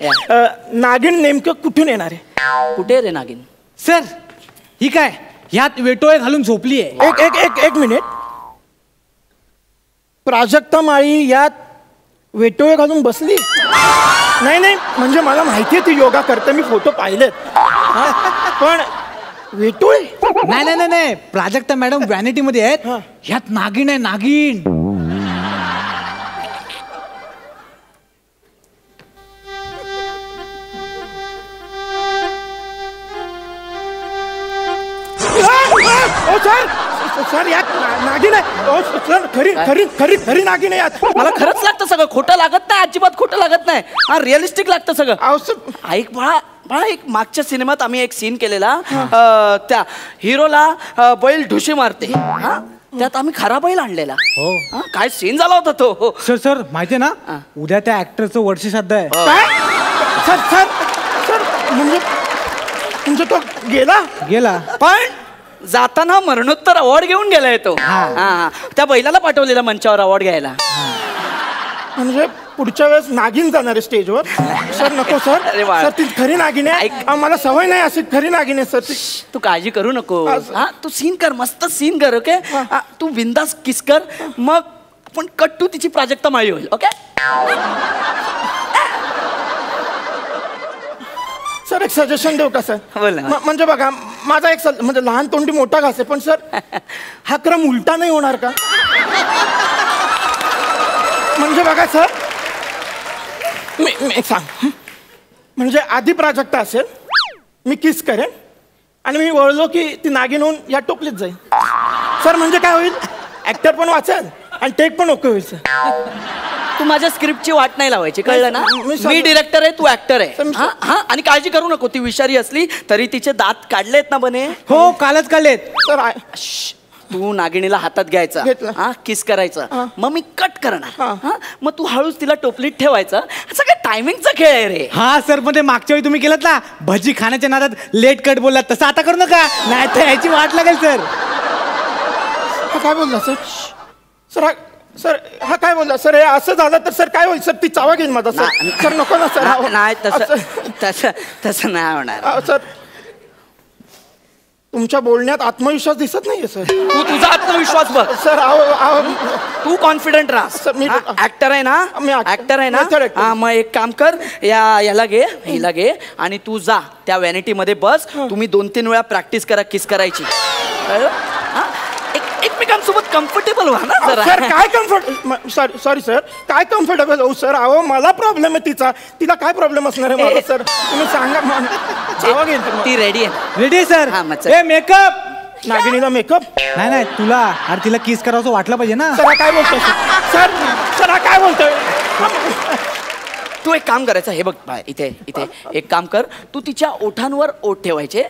B: नागिन नेमकं कुठून येणार आहे?
A: कुठे रे नागिन?
H: सर ही काय, ह्यात वेटोळे घालून झोपली आहे.
B: एक मिनिट. प्राजक्ता माळी यात वेटोळे घालून बसली? नाही, म्हणजे मला माहिती आहे ती योगा करते, मी फोटो पाहिलेत. पण वेटोळे?
H: नाही, प्राजक्ता मॅडम व्हॅनिटी मध्ये आहेत. ह्यात नागिन आहे, नागिन.
B: सर यात नागिन आहे. सर खरी नागिन आहे यात.
A: मला खरंच लागतं सगळं, खोटं लागत नाही, अजिबात खोटं लागत नाही. हा रिअलिस्टिक लागतं सगळं. ऐक बाळा, एक मागच्या सिनेमात आम्ही एक सीन केलेला, त्या हिरोला बैल ढुशी मारते, त्यात आम्ही खरा बैल आणलेला. काय सीन झाला होता तो.
H: सर माहितीये ना, उद्या त्या ऍक्टरचं वर्षश्राद्ध आहे.
B: सर म्हणजे तो गेला.
A: पण जाताना मरणोत्तर अवॉर्ड घेऊन गेलाय तो. त्या बैलाला पाठवलेला मंचावर अवॉर्ड घ्यायला.
B: म्हणजे पुढच्या वेळेस नागिन जाणार आहे स्टेजवर? सर नको सर. सर ती खरी नागिन आहे. मला सवय नाही अशी खरी नागिन आहे सर.
A: तू काळजी करू नको. तू सीन कर, मस्त सीन कर. ओके, तू बिंदास किस कर, मग आपण कट टू तिची प्राजक्ता माळी होईल. ओके
B: सर, एक सजेशन देऊ का सर?
A: बोल ना.
B: म्हणजे बघा, माझा एक म्हणजे लहान तोंडी मोठा घास आहे, पण सर हा क्रम उलटा नाही होणार का? म्हणजे बघा सर, मी एक सांग.
I: म्हणजे आधी प्राजक्ता असेल, मी किस करेन आणि मी वळलो की ती नागिन होऊन या टोपलीत जाईल. सर म्हणजे काय होईल, ऍक्टर पण वाचेल आणि टेक पण ओके होईल सर.
A: तू माझ्या स्क्रिप्टची वाट नाही लावायची, कळलं ना? मी डिरेक्टर आहे, तू ऍक्टर आहे. हा हा, आणि काळजी करू नको, ती विषारी असली तरी तिचे दात काढलेत ना बने?
H: हो कालच काढलेत.
I: सर
A: तू नागिणीला हातात घ्यायचा, हा किस करायचा, मग मी कट करणार, हा मग तू हळूच तिला टोपलीत ठेवायचं. असं काय टायमिंगचा खेळ आहे रे.
H: हा सर, पण ते मागच्या वेळी तुम्ही केलं ना भजी खाण्याच्या नादात लेट कट बोललात, तसं आता करू नका, नाही तर याची वाट लागेल सर.
I: काय बोलला सर? सर सर हा काय बोलला सर? हे असं झालं तर सर काय होईल सर? ती चावा घेईल माझा सर. सर नको ना सर.
A: नाही तसं नाही होणार
I: सर. तुमच्या बोलण्यात आत्मविश्वास दिसत नाहीये सर.
A: तू तुझा आत्मविश्वास बघ
I: सर.
A: तू कॉन्फिडंट राहा.
I: मी
A: ऍक्टर आहे ना, ऍक्टर आहे ना. हा मग एक काम कर, याला घे, हिला घे आणि तू जा त्या व्हॅनिटी मध्ये बस. तुम्ही 2-3 वेळा प्रॅक्टिस करा किस करायची. एकमेकांसोबत कम्फर्टेबल व्हा ना जरा.
I: सर काय कम्फर्ट, सॉरी सर, काय कम्फर्टेबल हो सर? अहो मला प्रॉब्लेम आहे तिचा, तिला काय प्रॉब्लेम असणार आहे मला सर? तुम्ही सांगा.
A: ती रेडी आहे?
H: रेडी आहे सर. ए मेकअप.
I: नागिणीला मेकअप?
H: नाही तुला, अरे तिला किस करावं वाटलं पाहिजे ना.
I: सर काय बोलतोय सर? सर काय बोलतोय?
A: तू एक काम करायचं, हे बघ इथे इथे एक काम कर, तू तिच्या ओठांवर ओठ ठेवायचे,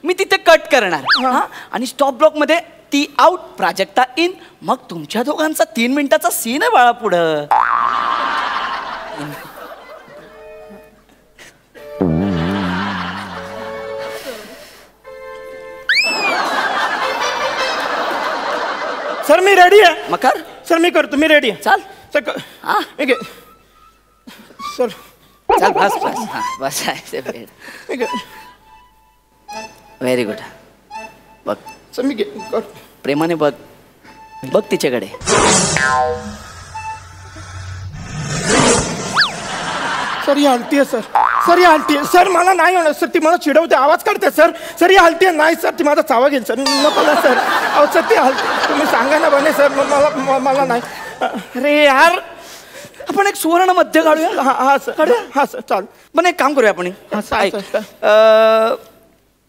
A: मी तिथे कट करणार आणि स्टॉप ब्लॉक मध्ये ती आउट, प्राजक्ता इन. मग तुमच्या दोघांचा 3 मिनिटाचा सीन आहे बाळा पुढं.
I: सर मी रेडी आहे.
A: मग कर.
I: सर मी करतो, मी रेडी आहे.
A: चाल
I: सर. सर
A: चल बस बस बस. Very good. बघ
I: सर मी
A: प्रेमाने बघ, बघ तिच्याकडे.
I: सर ही हलतीये सर. सर ही हलतीये सर. मला नाही होणार सर, ती मला चिडवते, आवाज काढते सर. सर ही हलतीये. नाही सर, ती माझा चावा घेईल सर. नको ना सर. अहो सर ती हलती, तुम्ही सांगा ना बने सर. मला नाही.
A: अरे यार, आपण एक सुवर्ण मध्य काढूया.
I: हा सर, काढूया. हा सर चाल.
A: पण एक काम करूया आपण.
I: ऐक,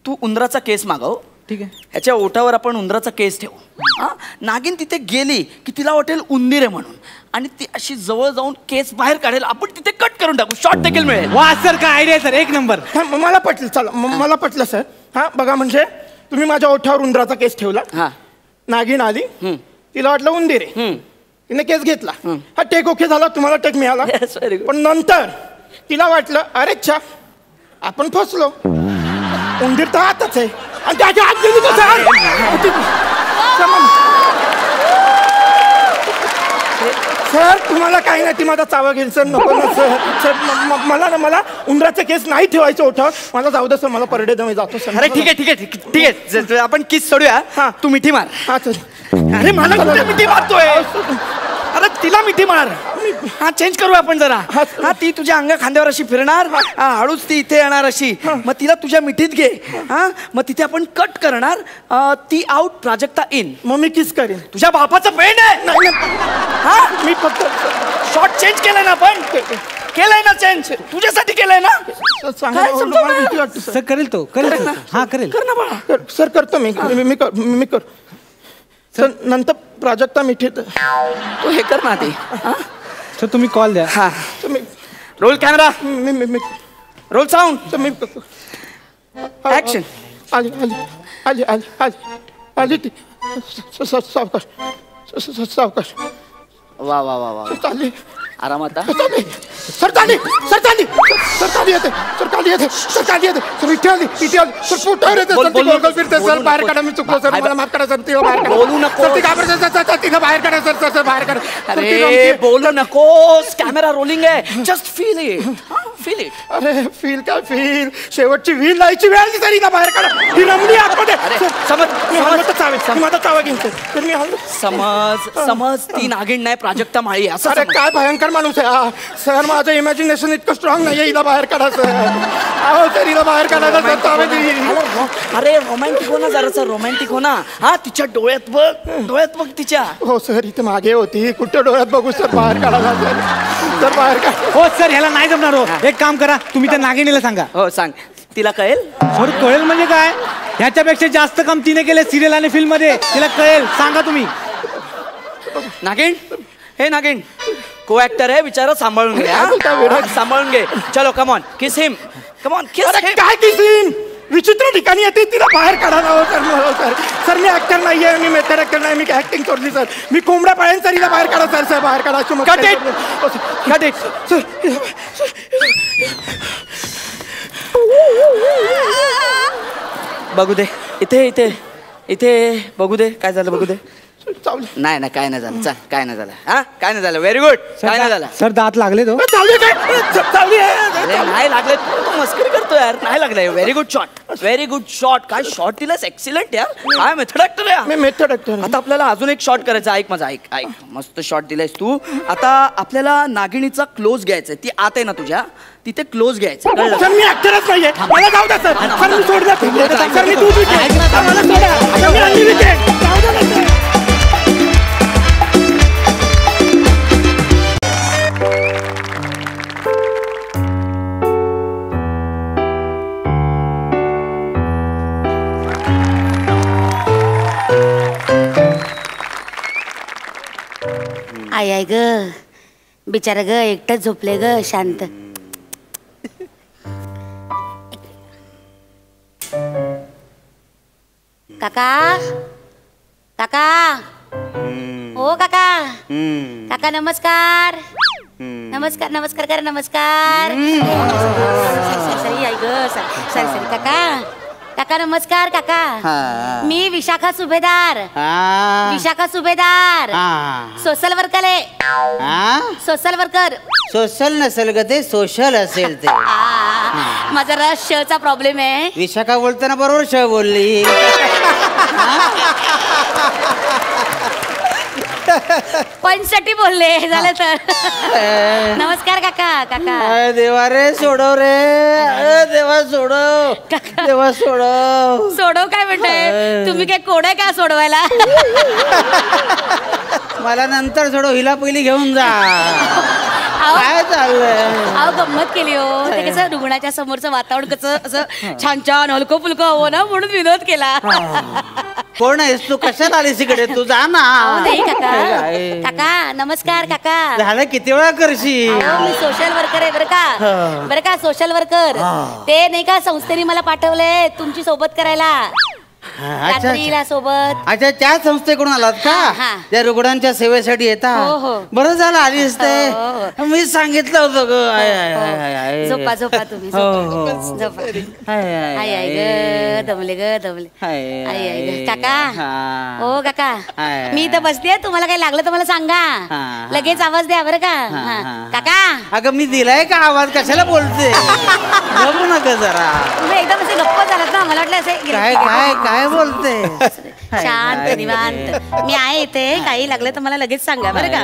A: तू उंदराचा केस मागव.
H: ठीक आहे.
A: ह्याच्या ओठावर आपण उंदराचा केस ठेवू. हा नागिन तिथे गेली की तिला वाटेल उंदीर आहे म्हणून, आणि ती अशी जवळ जाऊन केस बाहेर काढेल, आपण तिथे कट करून टाकू, शॉर्ट देखील मिळेल.
H: वा सर, काय आयडिया सर, एक नंबर.
I: मला पटलं. चला मला पटलं सर. हा बघा, म्हणजे तुम्ही माझ्या ओठावर उंदराचा केस ठेवला.
A: हा
I: नागिन आली, तिला वाटलं उंदीर आहे, तिने केस घेतला. हा टेक ओके झाला, तुम्हाला टेक मिळाला. पण नंतर तिला वाटलं अरे च्छा, आपण फसलो, उंदीर तर आतच आहे, आणि त्याच्या आत गेली सर. तुम्हाला काही नाही, ती माझा चावा घेईल सर. नको ना सर. सर मला उंदराचे केस नाही ठेवायचे ओठावर. मला जाऊ दे सर, मला परडे दमे जातो सर.
A: अरे ठीक आहे ठीक आहे ठीक आहे, आपण किस सोडूया. तू मिठी मार.
I: हा सर.
A: अरे मला कुठे मिठी मारतोय? अरे तिला मिठी मार. हा चेंज करूया आपण जरा. हा ती तुझ्या अंगा खांद्यावर अशी फिरणार, हळूच ती इथे येणार अशी, मग तिला तुझ्या मिठीत घे. हा मग तिथे आपण कट करणार, ती आउट, प्राजक्ता इन.
I: मग मी किस करेन.
A: तुझ्या बापाचं पेंड आहे.
I: हा मी फक्त
A: शॉर्ट चेंज केलाय ना आपण, केलंय ना चेंज, तुझ्यासाठी केलंय ना.
H: सर करेल तो, करेल. हा करेल.
A: कर ना बाळा.
I: सर करतो मी कर. सर नंतर प्राजक्ता मिठीत.
A: तू हे कर ना ते.
H: सर तुम्ही कॉल द्या.
A: हा
I: तुम्ही
A: रोल कॅमेरा, रोल साऊंड,
I: तुम्ही
A: ऍक्शन.
I: आली आली आली आली आली आली ती. सावकाश.
A: वा वा वा वा.
I: चालली
A: आरामात.
I: सर चालली सर चालली येते सर इथे आली सर पोटावर येते सर. ती गोलगोल फिरते सर. बाहेर काढा, मी चुकलो सर, मला माफ करा सर. तिला बाहेर काढा.
A: बोलू नको.
I: सर ती घाबरते, तिला बाहेर काढा सर. बाहेर काढा.
A: अरे बोलू नकोस, कॅमेरा रोलिंग आहे. Just feel it.
I: अरे फील काय फील? शेवटची व्हील लायची वेळ आली तरी बाहेर काढा. ही रमली आतमध्ये. माझा चावा घेईन सर. मी
A: समज ती नागिण नाही, प्राजक्ता माळी.
I: अरे काय भयंकर माणूस आहे सर. माझं इमॅजिनेशन इतकं स्ट्रॉंग नाही. हिला बाहेर काढा सर. अहो सर, हिला बाहेर काढा सर.
A: अरे रोमॅन्टिक हो ना, जरासा रोमॅन्टिक हो ना. हा तिच्या डोळ्यात बघ तिच्या.
I: हो सर, इथे मागे होती, कुठं डोळ्यात बघू सर. बाहेर काढा सर. सर बाहेर काढ.
H: हो सर ह्याला नाही जमणार हो. एक काम करा तुम्ही त्या नागिणीला सांगा.
A: हो सांग, तिला कळेल.
H: सर कळेल म्हणजे काय, ह्याच्यापेक्षा जास्त काम तिने केले सिरियल आणि फिल्म मध्ये, तिला कळेल. सांगा तुम्ही.
A: नागिन, हे नागिन, को ऍक्टर आहे, बिचारा सांभाळून घे. सांभाळून घे. चलो कमॉन, किस हिम, कमॉन किस
I: अरे
A: हिम.
I: काय किसीन, विचित्र ठिकाणी येते, तिला बाहेर काढा ना हो सर. सर मी ऍक्टर नाहीये, मी मेथड ऍक्टर नाही, मी ऍक्टिंग सोडली सर. मी कोंबड्या पाळेन सर, हिला बाहेर काढा सर. सर बाहेर काढा.
A: Cut it.
I: Cut it. Sir
A: बघू दे, इथे इथे इथे बघू दे, काय झालं बघू दे.
I: चावली.
A: नाही ना, काय नाही झालं. चल, काय नाही झालं. हा, काय नाही झालं. Very good. काय नाही झालं.
H: सर दात लागले तो.
I: चावली काय, चावली
A: अरे नाही लागले, तू मस्करी करतो यार. नाही लागलंय. Very good shot, very good shot. काय शॉट दिलास, एक्सिलेंट यार. काय मेथड ऍक्टर आहे.
I: मी मेथड ऍक्टर.
A: आता आपल्याला अजून एक शॉट करायचा. ऐक माझा, ऐक ऐक. मस्त शॉट दिलायस तू. आता आपल्याला नागिणीचा क्लोज घ्यायचा. ती आत आहे ना तुझ्या, तिथे क्लोज घ्यायचं. कळलं?
I: सर मी ऍक्टरच नाहीये, मला जाऊ द्या सर. सर मी सोड द्या. सर मी दूध विकेन. मला सोडा. मी अंडी विकेन. जाऊ द्या ना सर.
J: आय आय ग, बिचारा ग एकटंच झोपले ग शांत. काका, काका, ओ काका, काका नमस्कार. नमस्कार नमस्कार करा, नमस्कार. सरी आई ग, सरी सरी काका, काका नमस्कार. काका मी विशाखा सुभेदार. विशाखा सुभेदार, सोशल वर्कर आहे. Social worker.
K: सोशल नसेल ग ते, सोशल असेल ते.
J: माझा रस चा प्रॉब्लेम आहे.
K: विशाखा बोलताना बरोबर श बोलली.
J: पंचसाठी बोलले झालं तर. नमस्कार काका. काका
K: देवा रे सोडव रे, देवा सोडव, देवा सोडव.
J: सोडव काय म्हणताय तुम्ही, काय कोड आहे का सोडवायला.
K: मला नंतर सोडव, हिला पहिली घेऊन जा. काय चाललंय.
J: अहो गंमत केली हो. ते कसं रुग्णाच्या समोरचं वातावरण कसं असं छान छान हलकं फुलकं हवं ना, म्हणून विनोद केला.
K: कोण आहेस तू, कशाला आलीस इकडे, तू जा ना.
J: नाही काका. काका नमस्कार. काका
K: झालं किती वेळा करशील.
J: मी सोशल वर्कर आहे बरं का. बरं का, सोशल वर्कर. ते नाही का संस्थेने मला पाठवलंय तुमची सोबत करायला. रात्रीला सोबत.
K: अच्छा, त्या संस्थेकडून आलात का, त्या रुग्णांच्या सेवेसाठी येतात. बरं झालं आलीस ते, मी सांगितलं होतं ग.
J: झोपा झोपा तुम्ही, झोपा. आई आई ग, दमले ग दमले. आई आई ग. काका, ओ काका, मी इथं बसते, तुम्हाला काही लागलं तर मला सांगा, लगेच आवाज द्या बरं का. काका
K: अगं मी दिलाय का आवाज, कशाला बोलते. बघू नका जरा.
J: तुम्ही एकदम असे गप्प झालात ना, मला वाटलं असे
K: काय काय काय बोलते.
J: शांत निवांत. मी आहे इथे, काही लागलं तर मला लगेच सांगा बरं का.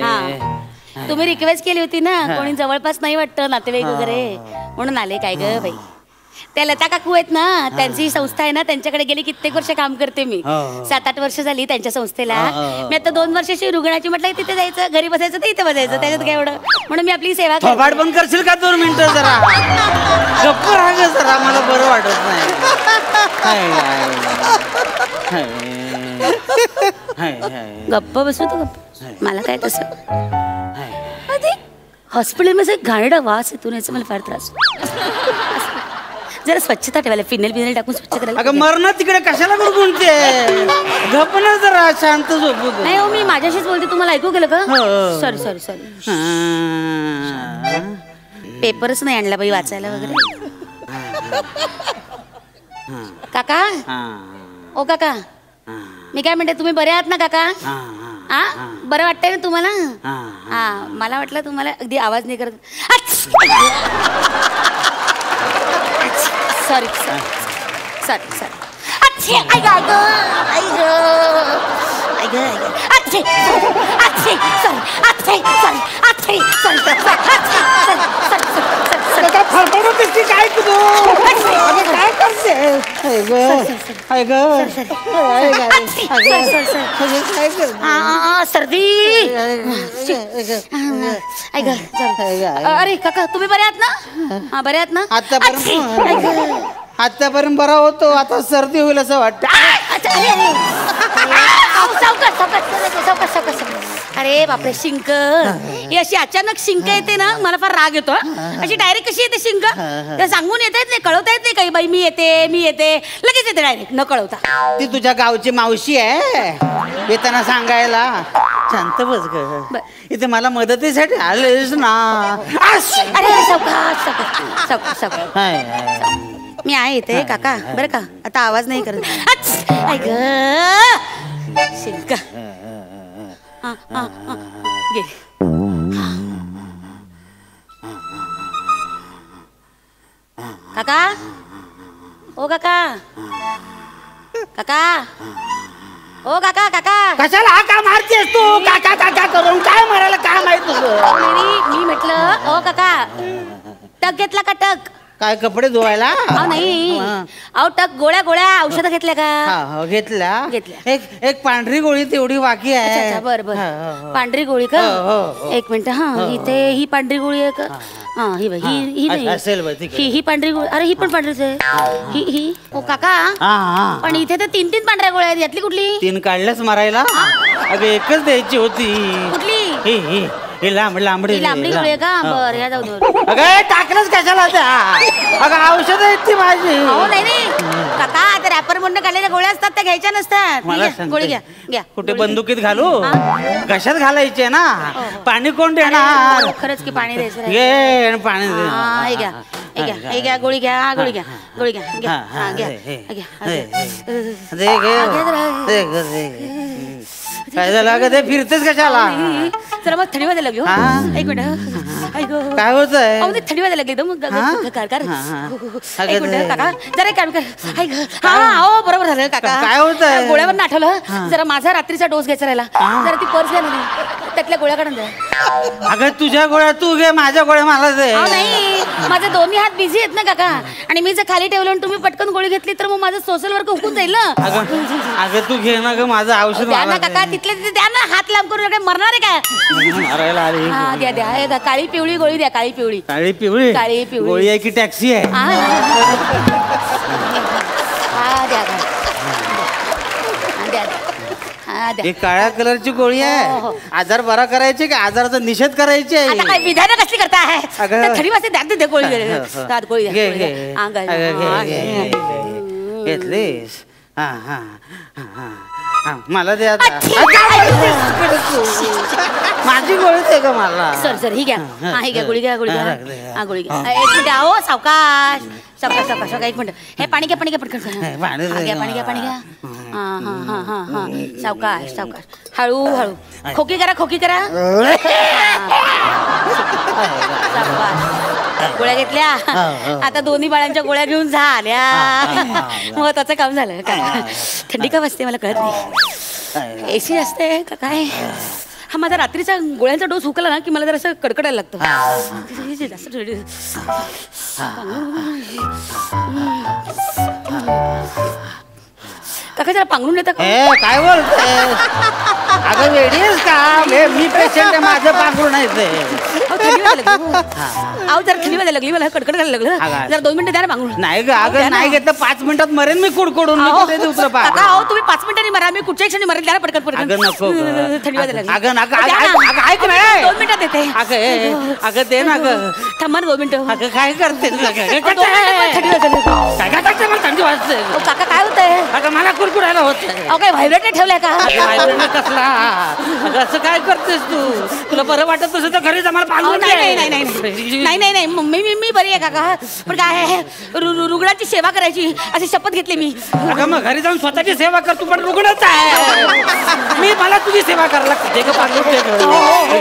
J: हा, तुम्ही रिक्वेस्ट केली होती ना, कोणी जवळपास नाही वाटतं नातेवाईक वगैरे, म्हणून आले. काय ग बाई, त्या लता काकू आहेत ना, त्यांची संस्था आहे ना, त्यांच्याकडे गेली कित्येक वर्ष काम करते मी. 7-8 वर्ष झाली त्यांच्या संस्थेला. मी आता 2 वर्षाची रुग्णाची म्हटलं तिथे जायचं, घरी बसायचं तर इथे बसायचं, त्याच्यात काय एवढं. म्हणून मी आपली सेवा करते.
K: थोबाड बंद करशील का 2 मिनिटं जरा. गप्प राहा जरा, मला बरं वाटत नाही.
J: गप्प बसू तू, गप्प. मला काय तसं हॉस्पिटलमध्ये घाणेरडा वास येतो, याचा मला फार त्रास. जरा स्वच्छता ठेवायला, फिनेल टाकून स्वच्छ करायला.
K: अगं मरण तिकडे कशाला गुणगुणते. गप्प ना जरा, शांत झोपू.
J: नाही हो, मी माझ्याशीच बोलते, तुम्हाला ऐकू गेलं का. Sorry sorry sorry. पेपरच नाही आणला बाई वाचायला वगैरे. काका, ओ काका, मी काय म्हणते, तुम्ही बरे आहात ना काका. बरं वाटतंय ना तुम्हाला. हा, मला वाटलं तुम्हाला अगदी आवाज नाही करत. Sorry sorry sorry sorry. अच्छे आई ग, आई ग, आई ग, अच्छे अच्छे सॉरी, अच्छे सॉरी, अच्छे सॉरी, सॉरी सॉरी सॉरी.
K: काय फरफडतेस की काय तू काय करते
J: सर्दी अरे काका तुम्ही बरे आहात ना? हा बरे आहात ना?
K: आतापर्यंत बरा होतो, आता सर्दी होईल असं वाटतं.
J: अरे बापरे शिंक, ही अशी अचानक शिंक येते ना, मला फार राग येतो. अशी डायरेक्ट कशी येते शिंक? सांगून येता येत नाही, कळवता येत नाही काही, बाई मी येते लगेच येते डायरेक्ट न कळवता.
K: ती तुझ्या गावची मावशी आहे, येताना सांगायला. शांत बस ग, इथे मला मदतीसाठी आलेस ना.
J: अरे सावकाश मी आहे इथे काका, बरं का? आता आवाज नाही करत. शिंक गेली. काका ओ काका ओ काका
K: कशाला हा का मारतेस तू? काका काका करून काय मारायला काय माहित तुझं?
J: मी म्हटलं ओ काका टक घेतला का टक?
K: काय कपडे धुवायला?
J: नाही अहो टक गोळ्या औषधं घेतल्या का?
K: घेतल्या. एक पांढरी गोळी तेवढी बाकी आहे.
J: बर पांढरी गोळी का? एक मिनिट. हा इथे ही पांढरी गोळी आहे का? हा ही नाही
K: असेल
J: ही पांढरी गोळी. अरे ही पण पांढरीच आहे. ही ओ काका पण इथे तर 3 पांढऱ्या गोळ्या आहेत, यातली कुठली?
K: 3 काढल्याच मारायला? अगं एकच द्यायची होती.
J: कुठली?
K: ही लांबडी
J: गोळी आहे का? बरं या जाऊ दे.
K: अगं टाकलंच कशाला त्या? अगं औषध आहेत ती माझी.
J: हो नाही काका, त्या रॅपर म्हणून काढलेल्या गोळ्या असतात त्या घ्यायच्या नसतात. गोळी घ्या.
K: कुठे बंदुकीत घालू? कशात घालायचे ना? पाणी कोण देणार?
J: खरंच की पाणी द्यायचं.
K: घे पाणी
J: हे घ्या गोळी घ्या.
K: काय झालं अगं? ते फिरतेस कशाला?
J: जरा मग थंडी वाजायला लागली. एक मिनिट.
K: काय होत आहे?
J: थंडी वाजायला लागली एकदम. एक मिनिट काका जरा काम कर. हो बरोबर झालं काका.
K: काय होत आहे?
J: गोळ्यावर आठवलं, जरा माझा रात्रीचा डोस घ्यायचा राहिला. जरा ती पर्स घ्या ना, त्यातल्या गोळ्या काढून द्या.
K: अगं तुझ्या गोळ्या तू घे, माझ्या गोळ्या मला दे.
J: नाही माझे दोन्ही हात बिझी आहेत ना काका, आणि मी जर खाली ठेवलं आणि तुम्ही पटकन गोळी घेतली तर मग माझं सोशल वर्क हुकून जाईल ना.
K: अगं तू घे ना ग, माझं औषध
J: द्या ना काका, तिथल्या तिथे द्या ना. हात लांब करून मरणार आहे काय?
K: मारायला आली.
J: द्या काळी पिवळी गोळी द्या. काळी पिवळी
K: गोळी आहे की टॅक्सी आहे?
J: द्या.
K: काळ्या कलरची गोळी आहे. आजार बरा करायचे का आजाराचा निषेध करायचे?
J: आता काय विधान कसली करता आहे? थंडी वाजते द्या गोळी. गोळी
K: घेतलीस? मला दे माझी गोळी दे का मला?
J: सर ही घ्या. ही घ्या गोळी घ्या. गोळी घ्या. एक मिनिट आहो सावकाश. एक मिनिट. हे पाणी घ्या पटकन. पाणी घ्या. सावकाश हळू खोकी करा. गोळ्या घेतल्या. आता दोन्ही बाळांच्या गोळ्या घेऊन झाल्या. महत्वाचं काम झालं. थंडी का वाजते मला कळत नाही. एसी असते का काय? हा माझा रात्रीचा गोळ्यांचा डोस हुकला ना की मला जरा असं कडकडायला लागतं. काका जरा पांघरून देता का?
K: काय बोलते? अगं वेडी आहेस का? मी पेशंट आहे, माझं पांघरून नाही.
J: अहो जरा थंडी वाजायला लागली, मला कडकड करायला लागलं. जरा 2 मिनिटं द्या ना पांघरून.
K: नाही ग, अगं नाही घेतलं 5 मिनिटात मरेन मी कुडकुडून.
J: काका अहो तुम्ही 5 मिनिटांनी मरा, मी कुठच्या क्षणी मरेल. द्या पटकन.
K: अगं नको.
J: थंडी वाजायला लागली.
K: अगं ऐक ना.
J: 2 मिनिटात देते.
K: अगं दे ना ग.
J: थांबा ना 2 मिनिटं.
K: अगं काय करते? थंडी वाजते.
J: काका काय होतंय?
K: अगं मला कुरकुरायला होत.
J: अहो काय व्हायब्रेटर ठेवलाय का?
K: कसला? अगं असं काय करतेस तू? तुला बरं वाटत तसं तर घरी जमा पांघरून.
J: नाही मी बरी आहे काका. पण काय आहे, रुग्णाची सेवा करायची अशी शपथ घेतली मी.
K: अगं मग घरी जाऊन स्वतःची सेवा कर. तू पण रुग्णच आहे. मला तुझी सेवा करायला लागते.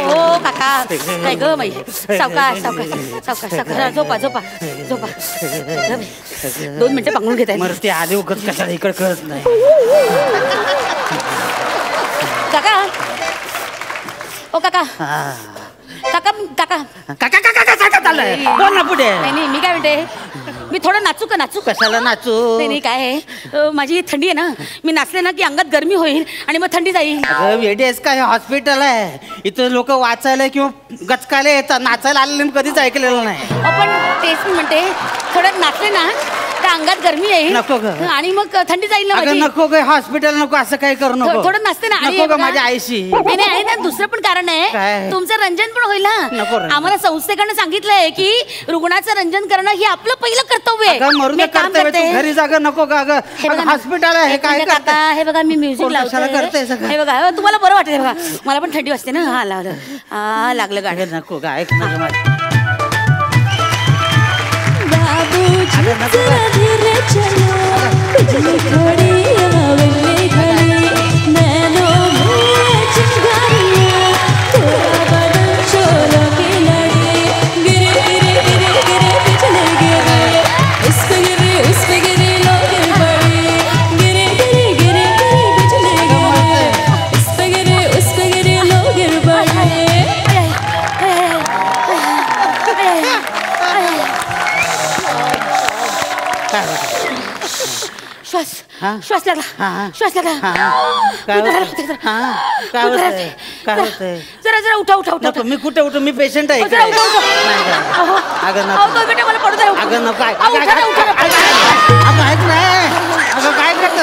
J: हो काका. काय ग बाई? सावकाश. झोपा 2 मिनिटं पांघरून घेताय.
K: मरते आधी उगत कशाला इकडे कळत नाही.
J: काका ओ काका. काका
K: चाललंय बोल ना पुढे.
J: नाही मी काय म्हणते, मी थोडं नाचू का? नाचू
K: कशाला नाचू?
J: नाही काय आहे, माझी थंडी आहे ना, मी नाचले ना की अंगात गरमी होईल आणि मग थंडी जाईल.
K: अगं वेडीस काय, हॉस्पिटल आहे, इथं लोक वाचायला किंवा गचकायला येतात, नाचायला आलेले कधीच ऐकलेलं नाही.
J: पण तेच मी म्हणते, थोडं नाचले ना तर अंगात गरमी येईल.
K: नको ग.
J: आणि मग थंडी जाईल ना माझी.
K: नको ग, हॉस्पिटल नको, असं काही करू नको.
J: थोडं नाचते ना.
K: नको ग माझ्या आईशी.
J: नाही आहे ना, दुसरं पण कारण आहे,
K: काय?
J: तुमचं रंजन पण होईल
K: नको
J: ना.
K: रंजन.
J: आम्हाला संस्थेकडनं सांगितलंय की रुग्णाचं रंजन करणं हे आपलं पहिलं कर्तव्य आहे.
K: मरून
J: मी काम
K: कर्तव्य,
J: करते.
K: तू घरी जागा नको का ग, हॉस्पिटल आहे. हे काय
J: काका, हे बघा मी म्युझिक
K: कोण कशाला करते
J: लावते.
K: सगळं?
J: हे बघा तुम्हाला बरं वाटतं बघा, मला पण थंडी वाजते ना. हा लावलं, हा लागलं गाडी.
K: नको ग, ऐक ना ग माझं.
J: श्वास लागला, श्वास लागला. जरा जरा उठा उठा उठा.
K: मी कुठे उठू, मी पेशंट आहे.
J: जरा उठा उठा.
K: अगं
J: अहो बेटा मला पडू द्या.
K: अगं नको,
J: उठा ना, उठा ना.
K: अगं ऐक ना, अगं काय करते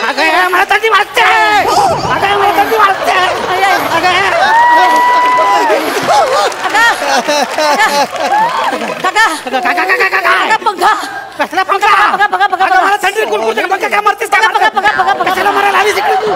K: अगं मला थंडी वाजते, अगं मला थंडी वाजते.
J: पंखा
K: कसला पंखा? मला थंडी कुलकुलते, पंखा काय मारतेस? कशाला मारायला आलीस इकडे तू?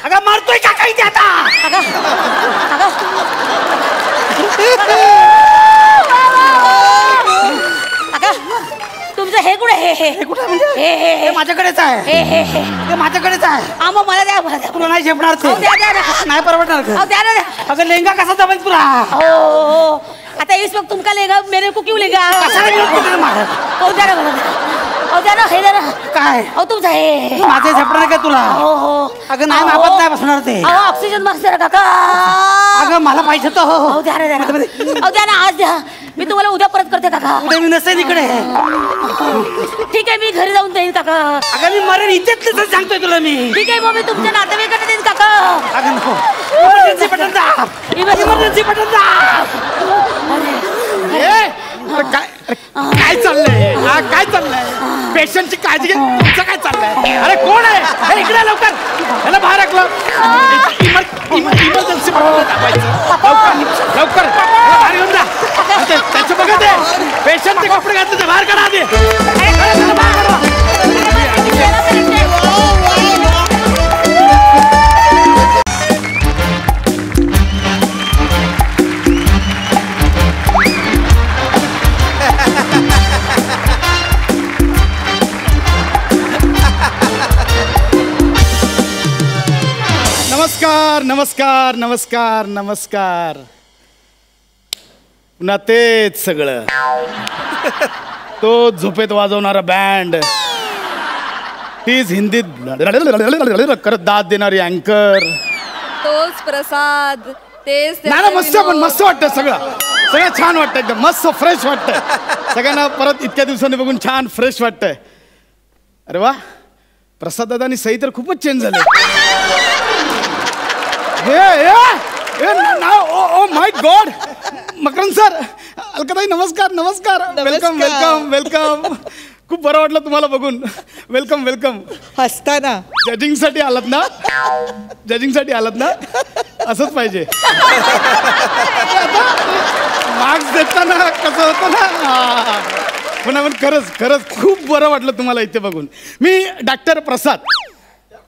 K: अगं मारतोय काका इथे आता.
J: तुमचं हे कुठे? हे
K: हे माझ्याकडेच आहे. हे माझ्याकडेच आहे.
J: मग मला द्या, मला द्या.
K: तुला नाही झेपणार ते, नाही परवडणार.
J: द्या ना.
K: अगं लेंगा कसा जमेल तुला?
J: हो आता इस वक्त तुमका लेगा, मेरे को क्यों लेगा? हो द्या ना, हो द्या ना, हे द्या ना.
K: काय?
J: हो तुमचं हे
K: माझे झेपणार काय तुला?
J: हो.
K: अगं नाही, मापत नाही बसणार ते.
J: ऑक्सिजन मास्क द्या काका.
K: अगं मला पाहिजे तर.
J: हो द्या ना, द्या ना, आज द्या. मी तुम्हाला उद्या परत करते काका.
K: उद्या मी नसेल इकडे.
J: ठीक आहे, मी घरी जाऊन देईन काका.
K: अगं मी मरेन इथेच सांगतोय तुला मी.
J: ठीक आहे, मग मी तुमच्या नातेवाईकांना देईन काका.
K: अगं नको, इमर्जन्सी बटन दाब, इमर्जन्सी बटन दाब.
B: काय चाललंय? काय चाललंय? पेशंटची काळजी घे. तुमचं काय चाललंय? अरे कोण आहे? हे इकडे लवकर, याला बाहेर ऐकलं. इमर्जन्सी लवकर बाहेर घेऊन जा. त्याचं बघा ते पेशंटचे कपडे घातले, ते बाहेर काढा आधी. नमस्कार नमस्कार नमस्कार नमस्कार. पुन्हा तेच सगळं, तो झोपेत वाजवणारा बँड, तीच हिंदीत करत दाद देणारी अँकर,
C: तोच प्रसाद, तेच
B: ना मस्त, पण मस्त वाटतं सगळं छान वाटतं, एकदम मस्त फ्रेश वाटतं. सगळ्यांना परत इतक्या दिवसांनी बघून छान फ्रेश वाटतंय. अरे वा, प्रसाद दादा आणि सई तर खूपच चेंज झाले. Oh my God. Makarand sir, अलकाताई नमस्कार नमस्कार. Welcome welcome welcome. खूप बरं वाटलं तुम्हाला बघून. Welcome welcome.
L: हसताना
B: जजिंग साठी आलात ना? जजिंग साठी आलात ना? असंच पाहिजे. मार्क्स देताना कसं होतं ना. पण खरंच खरंच खूप बरं वाटलं तुम्हाला इथे बघून. मी डॉक्टर प्रसाद.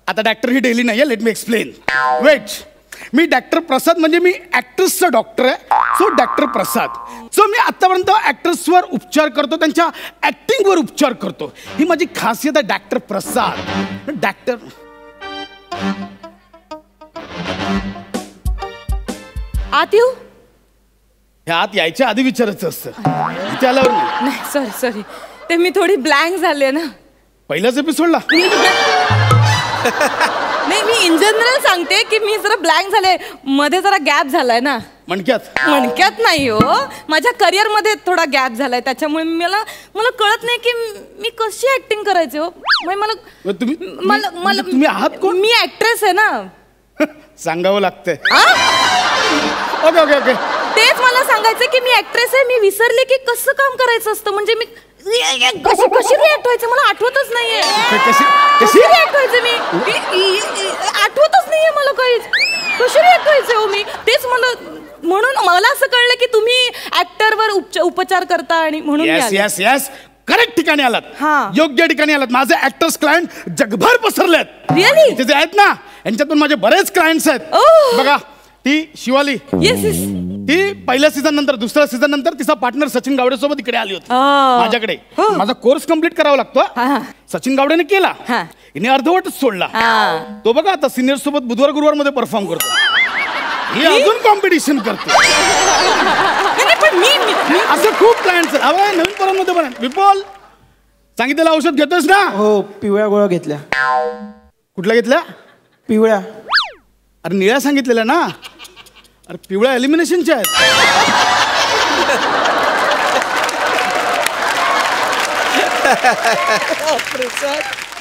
B: आता डॉक्टर ही डेली नाही आहे, लेट मी एक्सप्लेन. वेट, मी डॉक्टर प्रसाद म्हणजे मी ॲक्ट्रेसचा डॉक्टर आहे. सो डॉक्टर प्रसाद. सो मी आत्तापर्यंत ॲक्ट्रेसवर उपचार करतो, त्यांच्या ॲक्टिंगवर उपचार करतो. ही माझी खासियत आहे डॉक्टर प्रसाद. डॉक्टर
C: आत येऊ?
B: ह्या आत यायच्या आधी विचारायचं असतं, इथे आल्यावर नाही.
C: नाही सॉरी सॉरी, ते मी थोडी ब्लँक झाले ना.
B: पहिल्याच एपिसोडला
C: नाही, मी इन जनरल सांगते की मी जरा ब्लँक झाले, मध्ये जरा गॅप झालाय ना. मणक्यात नाही हो, माझ्या करिअर मध्ये थोडा गॅप झालाय, त्याच्यामुळे मला कळत नाही की मी कशी ऍक्टिंग करायची हो.
B: तुम्ही आहात कोण?
C: मी ऍक्ट्रेस आहे ना.
B: सांगावं लागतंय. ओके ओके ओके,
C: तेच मला सांगायचं की मी ऍक्ट्रेस आहे. मी विसरले की कसं काम करायचं असतं, म्हणजे मी कशी रिॲक्ट व्हायचं मला आठवतच नाहीये. कशी रिॲक्ट व्हायचं मी आठवतच नाहीये मला काहीच. कशी रिॲक्ट व्हायचं हो मी, तेच म्हणून मला असं कळलं की तुम्ही ऍक्टरवर उपचार करता आणि म्हणून.
B: यस यस, करेक्ट ठिकाणी आलात, योग्य ठिकाणी आलात. माझे ऍक्टर्स क्लायंट जगभर पसरलेत.
C: रिअली?
B: ते जे आहेत ना, यांच्यातून माझे बरेच क्लायंट्स आहेत. बघा ती शिवाली,
C: येस येस,
B: ती पहिल्या सीझन नंतर, दुसऱ्या सीझन नंतर तिचा पार्टनर सचिन गावडे सोबत इकडे आली होती माझ्याकडे. माझा कोर्स कम्प्लीट करावा लागतो. सचिन गावडेने केला, हिने अर्धवटच सोडला. तो बघा आता सिनियर सोबत बुधवार गुरुवार मध्ये परफॉर्म करतो. ही अजून कॉम्पिटिशन करतो. असं खूप क्लायंट्स आहेत. नवीन पोरांमध्ये पण. विपुल, सांगितलेलं औषध घेतोस ना?
H: हो, पिवळ्या गोळ्या घेतल्या.
B: कुठल्या घेतल्या?
H: पिवळ्या.
B: अरे निळ्या सांगितलेल्या ना. अरे पिवळ्या एलिमिनेशनच्या आहेत.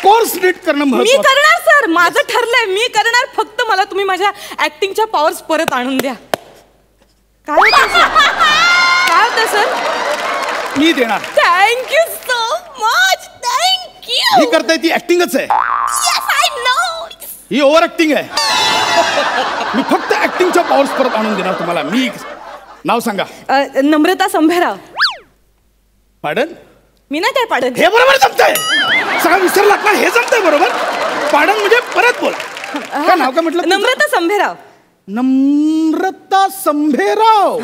B: कोर्स नीट करणं
C: मी करणार सर, माझं ठरलंय, मी करणार. फक्त मला तुम्ही माझ्या ऍक्टिंगच्या पॉवर्स परत आणून द्या. काय होतं सर?
B: मी देणार.
C: Thank you so much, thank you.
B: ही करताय ती ऍक्टिंगच आहे.
C: यस आय नो,
B: ही ओव्हर ऍक्टिंग आहे. मी फक्त ऍक्टिंगच्या पॉवर्स परत आणून देणार तुम्हाला. मी नाव सांगा.
C: नम्रता संभेराव.
B: पाडन?
C: मी नाही काय पाडन.
B: हे बरोबर जमतंय. सगळं विसरलात ना, हे जमतंय बरोबर. पाडन म्हणजे परत बोला. काय नाव काय म्हटलं?
C: नम्रता संभेराव.
B: नम्रता संभेराव.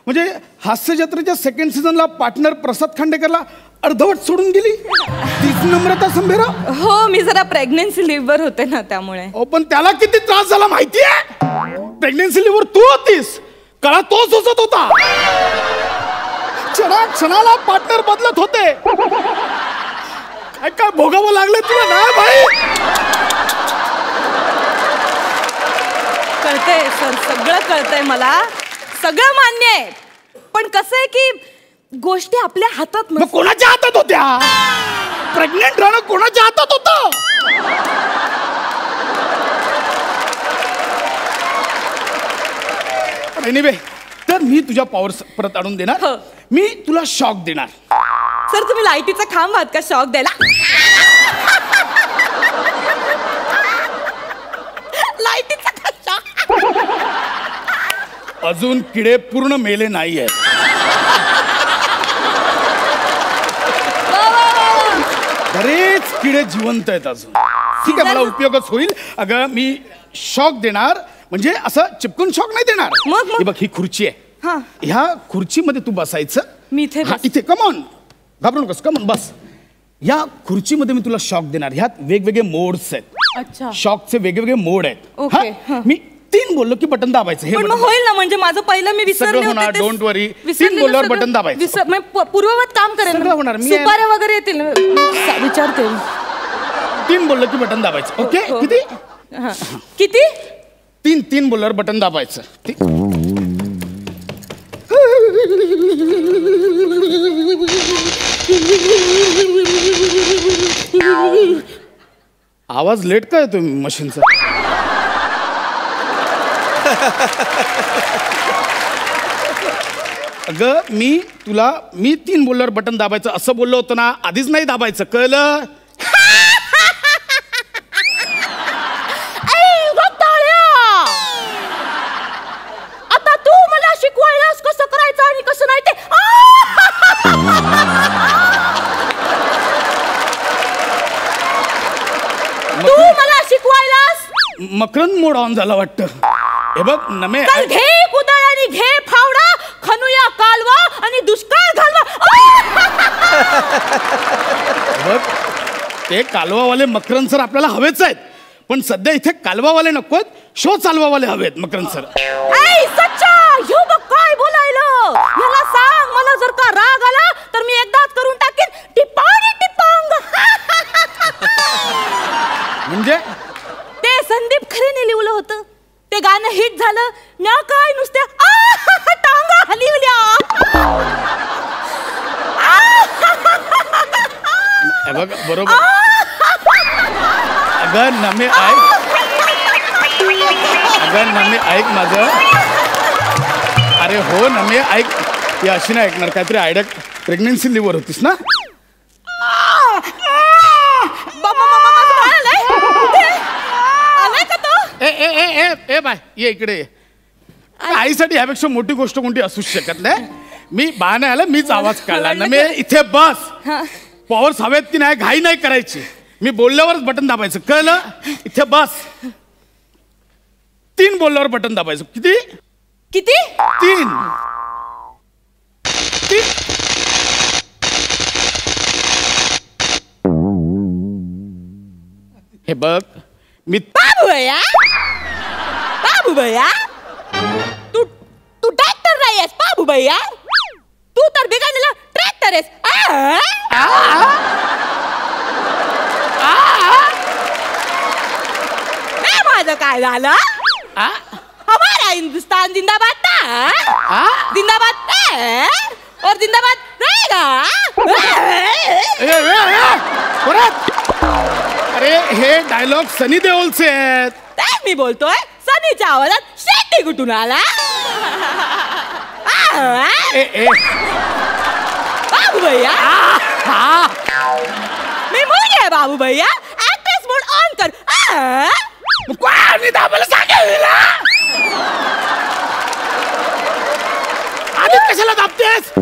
B: म्हणजे हास्य जत्रेच्या सेकंड सीझनला पार्टनर प्रसाद खांडेकरला अर्धवट सोडून गेली तीच नम्रता संभेराव.
C: हो, मी जरा प्रेग्नन्सी लिव्ह वर होते ना, त्यामुळे.
B: पण त्याला किती त्रास झाला माहितीये? प्रेग्नन्सी लिव्ह वर तू होतीस, कळा तो सोसत होता. क्षणाला पार्टनर बदलत होते. काय भोगावं लागलं तुला ना भाई?
C: कळतंय सर, सगळं कळतंय मला, सगळं मान्य आहे. पण कसं आहे की गोष्टी आपल्या हातात नसतात.
B: कोणाच्या हातात होत्या? प्रेग्नेंट राहणं कोणाच्या हातात होतं? एनिवे, तर मी तुझ्या पॉवर परत आणून देणार. मी तुला शॉक देणार.
C: सर तुम्ही लाईटीचा खांब आहात का शॉक द्यायला? लाईटीचा खांब.
B: अजून किडे पूर्ण मेले नाही आहेत. बरेच किडे जिवंत आहेत अजून. ठीक आहे, मला उपयोगच होईल. अगं मी शॉक देणार म्हणजे असं चिपकून शॉक नाही देणार. ही बघ, ही खुर्ची आहे. ह्या खुर्चीमध्ये तू बसायचं.
C: मी
B: इथे कमॉन, घाबरू नकोस, कमॉन बस. या खुर्चीमध्ये मी तुला शॉक देणार. ह्यात वेगवेगळे मोड्स आहेत.
C: अच्छा,
B: शॉकचे वेगवेगळे मोड आहेत.
C: ओके.
B: मी 3 बोललो की बटन दाबायचं. हे
C: होईल ना, म्हणजे माझं पहिलं मी विसरले होते.
B: डोंट वरी. 3 बोलल्यावर बटन दाबायचं.
C: पूर्ववत काम करेल
B: होणार. मी
C: सुपाऱ्या वगैरे येतील विचारते.
B: 3 बोललो की बटन दाबायचं. ओके, किती
C: किती?
B: 3 बोलल्यावर बटन दाबायचं. आवाज लेट काय येतो मशीनचा? अगं मी 3 बोलल्यावर बटन दाबायचं असं बोललो होतं ना, आधीच नाही दाबायचं, कळलं?
C: आता तू मला शिकवायलास कसं करायचं आणि कसं नाही ते. तू मला शिकवायलास.
B: मकरंद मोड ऑन झाला वाटतं. हे बघ नमे,
C: घे कुदळ आणि घे फावडा, खनुया कालवा आणि दुष्काळ घालवा.
B: बघ, ते कालवावाले मकरंद सर आपल्याला हवेच आहेत, पण सध्या इथे कालवावाले नकोत, शो चालवावाले हवेत मकरंद सर.
C: सच्चा ह्यो बघ काय बोलायला. टिपाणी टिपांग.
B: म्हणजे
C: ते संदीप खरेने लिहिलं होतं. ते गाणं हिट झालं. म्या काय नुसत्या टांगा हलिवल्या.
B: बघ बरोबर. अगं नमे ऐक, अगं नमे ऐक माझं. अरे हो नमे ऐक. ही अशी नाही ऐकणार. काहीतरी आयडिया. प्रेग्नन्सी लिव्हर होतीस ना? ए बाय ये इकडे ये. आईसाठी ह्यापेक्षा मोठी गोष्ट कोणती असू शकत नाही. मी बा नाही आला, मीच आवाज काढला ना. मी इथे बस. पॉवर्स हवेत की नाही घाई नाही करायची. मी बोलल्यावरच बटन दाबायचं, कळलं? इथे बस. 3 बोलल्यावर बटन दाबायचं. किती
C: किती?
B: 3. हे बघ मी
C: बाबू भैया, बाबू भैया, तू ट्रॅक्टर नाही आहेस बाबू भैया. तू तर बिघडलेला ट्रॅक्टर आहेस. माझं काय झालं? हमारा हिंदुस्तान जिंदाबाद था. जिंदाबाद और जिंदाबाद रहेगा.
B: अरे हे डायलॉग सनी देओलचे आहेत.
C: तेच मी बोलतोय. सनीच्या आवाजात शेट्टी कुठून आला? बाबू भैया, मी मुलगी आहे बाबू भैया. ऍक्ट्रेस मोड ऑन कर.
B: कोणी दाबायला सांगितलं? आधी कशाला दाबतेस?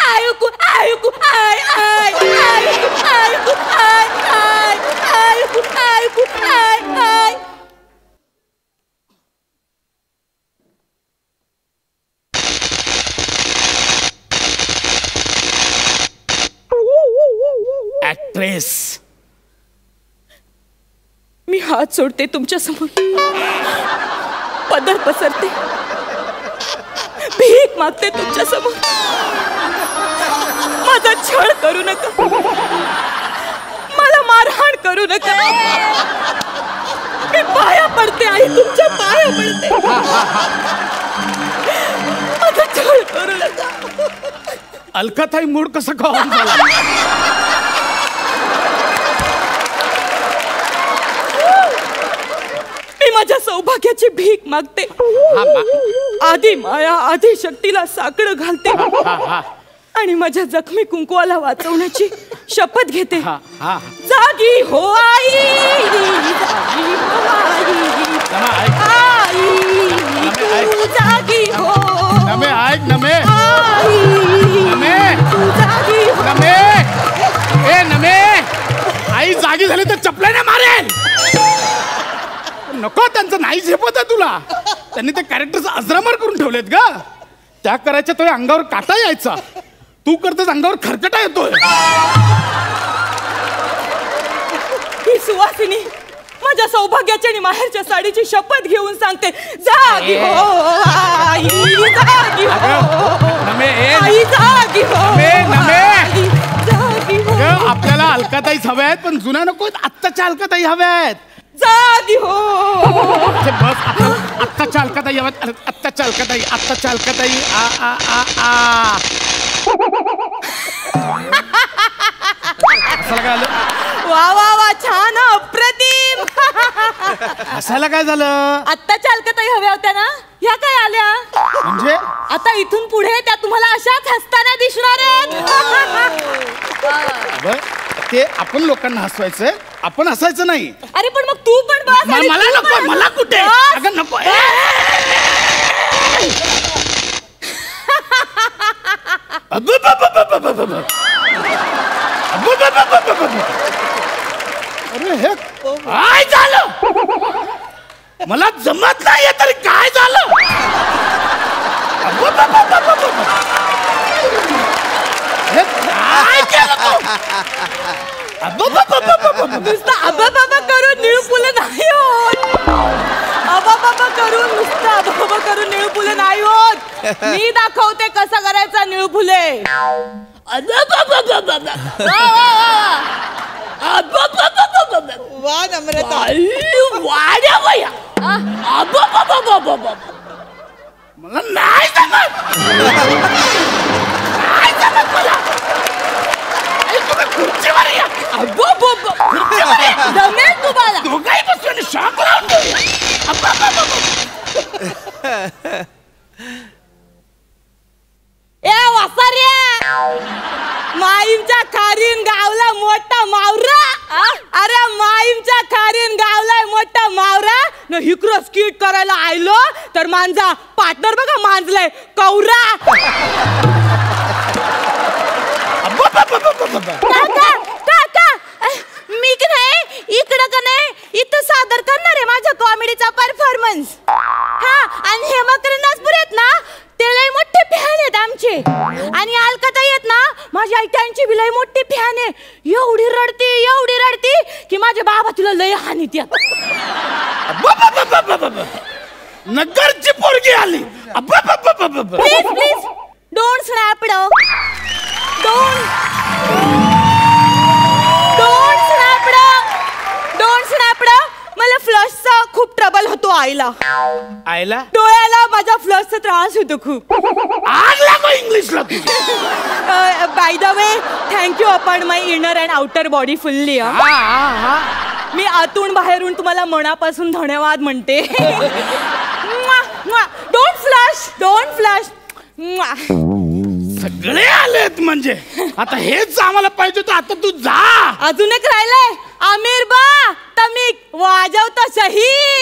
C: आयुकू आयुकू आय आय आयुकू आयुकू आय आय आयुकू आयुकू आय आय.
B: ऍक्ट्रेस.
C: मी हात सोडते तुमच्या समोर. पदर पसरते. भीक मागते तुमच्या समोर. माझा छळ करू नका. मला मारहाण करू नका. मी पाया पडते आई, तुमच्या पाया पडते. माझा छळ करू नका.
B: अलकाताई मूड कसा खाऊन झाला?
C: मी माझ्या सौभाग्याची भीक मागते. आधी माया आधी शक्तीला साकडं घालते आणि माझ्या जखमी कुंकवाला वाचवण्याची शपथ घेते. जागी हो आई, जागी हो आई, आई जागी हो.
B: नमे ऐक नमे.
C: नमे जागी हो.
B: नमे ए नमे. आई जागी झाली तर चपल्याने मारेल. नको, त्यांचं नाही झेपत आहे तुला. त्यांनी त्या कॅरेक्टरचा अजरामर करून ठेवलेत ग. त्या करायच्या तो अंगावर काटा यायचा. तू करतेस अंगावर खरकटा येतोय.
C: ही सुवासिनी माझ्या सौभाग्याची आणि माहेरच्या साडीची शपथ घेऊन सांगते. जागी हो आई, जागी हो आई, जागी हो आई, जागी हो.
B: आपल्याला अलकाताईच हव्या आहेत, पण जुन्या नको, आत्ताच्या अलकाताई हव्या आहेत.
C: जागी हो.
B: बस आत्ताच्या अलकाताई हव्यात. आत्ताच्या अलकाताई, आत्ताच्या अलकाताई. आ आ आ आ हसायला काय झालं?
C: वा वा वा, छान, अप्रतिम.
B: हसायला काय झालं?
C: आत्ताच्या अलकाताई हव्या होत्या ना, ह्या काय आल्या?
B: म्हणजे
C: आता इथून पुढे त्या तुम्हाला अशाच हसताना दिसणार आहेत.
B: ते आपण लोकांना हसवायचं, आपण हसायचं नाही.
C: अरे पण मग तू पण बस.
B: मला नको, मला कुठे? अगं नको. अरे हे काय झालं? मला जमत नाहीये तरी काय झालं? हे काय केलं तू?
C: नुसतं आबाबाबा करून निळफुलं नाही होत. आबाबाबा करून नुसतं आबाबाबा करून निळफुलं नाही होत. मी दाखवते कसं करायचं निळफुले.
L: वा नम्रता
B: मला नाही जमत. नाही जमत मला. तुम्ही खुर्चीवर या. खुर्चीवर या.
C: जमेल तुम्हाला.
B: दोघंही बसून शॉक लावून देऊया.
C: ए वासाऱ्या माईमच्या खारीन गावला मोठा मावरा. अरे माईमच्या खारीन गावलाय मोठा मावरा न हिक्रो स्कीट करायला आयलो तर माझा पार्टनर बघा मांजलाय कौरा. काका मी की नाही इकडं का नाही इथं सादर करणार आहे माझ्या कॉमेडीचा परफॉर्मन्स. हा आणि हेमाकरी नाचपूर आहेत ना ते लय मोठे फॅन आहेत आमचे. आणि अलकाताई आहेत ना माझी आई त्यांची बी लय मोठी फॅन आहे. एवढी रडती की माझ्या बाबा तुला लय हानीत येत.
B: नगरची पोरगी आली.
C: Please please don't snap don't snap मला फ्लशचा खूप ट्रबल होतो आईला. डोळ्याला माझ्या फ्लशचा त्रास होतो खूप.
B: इंग्लिशला
C: by the way thank you upon my inner and outer body fully. मी आतून बाहेरून तुम्हाला मनापासून धन्यवाद म्हणते. Don't flush.
B: सगळे आलेत म्हणजे आता हेच आम्हाला पाहिजे तर आता तू जा.
C: अजून एक राहिलंय आमिर बा तमिक वाजवतो शहीद.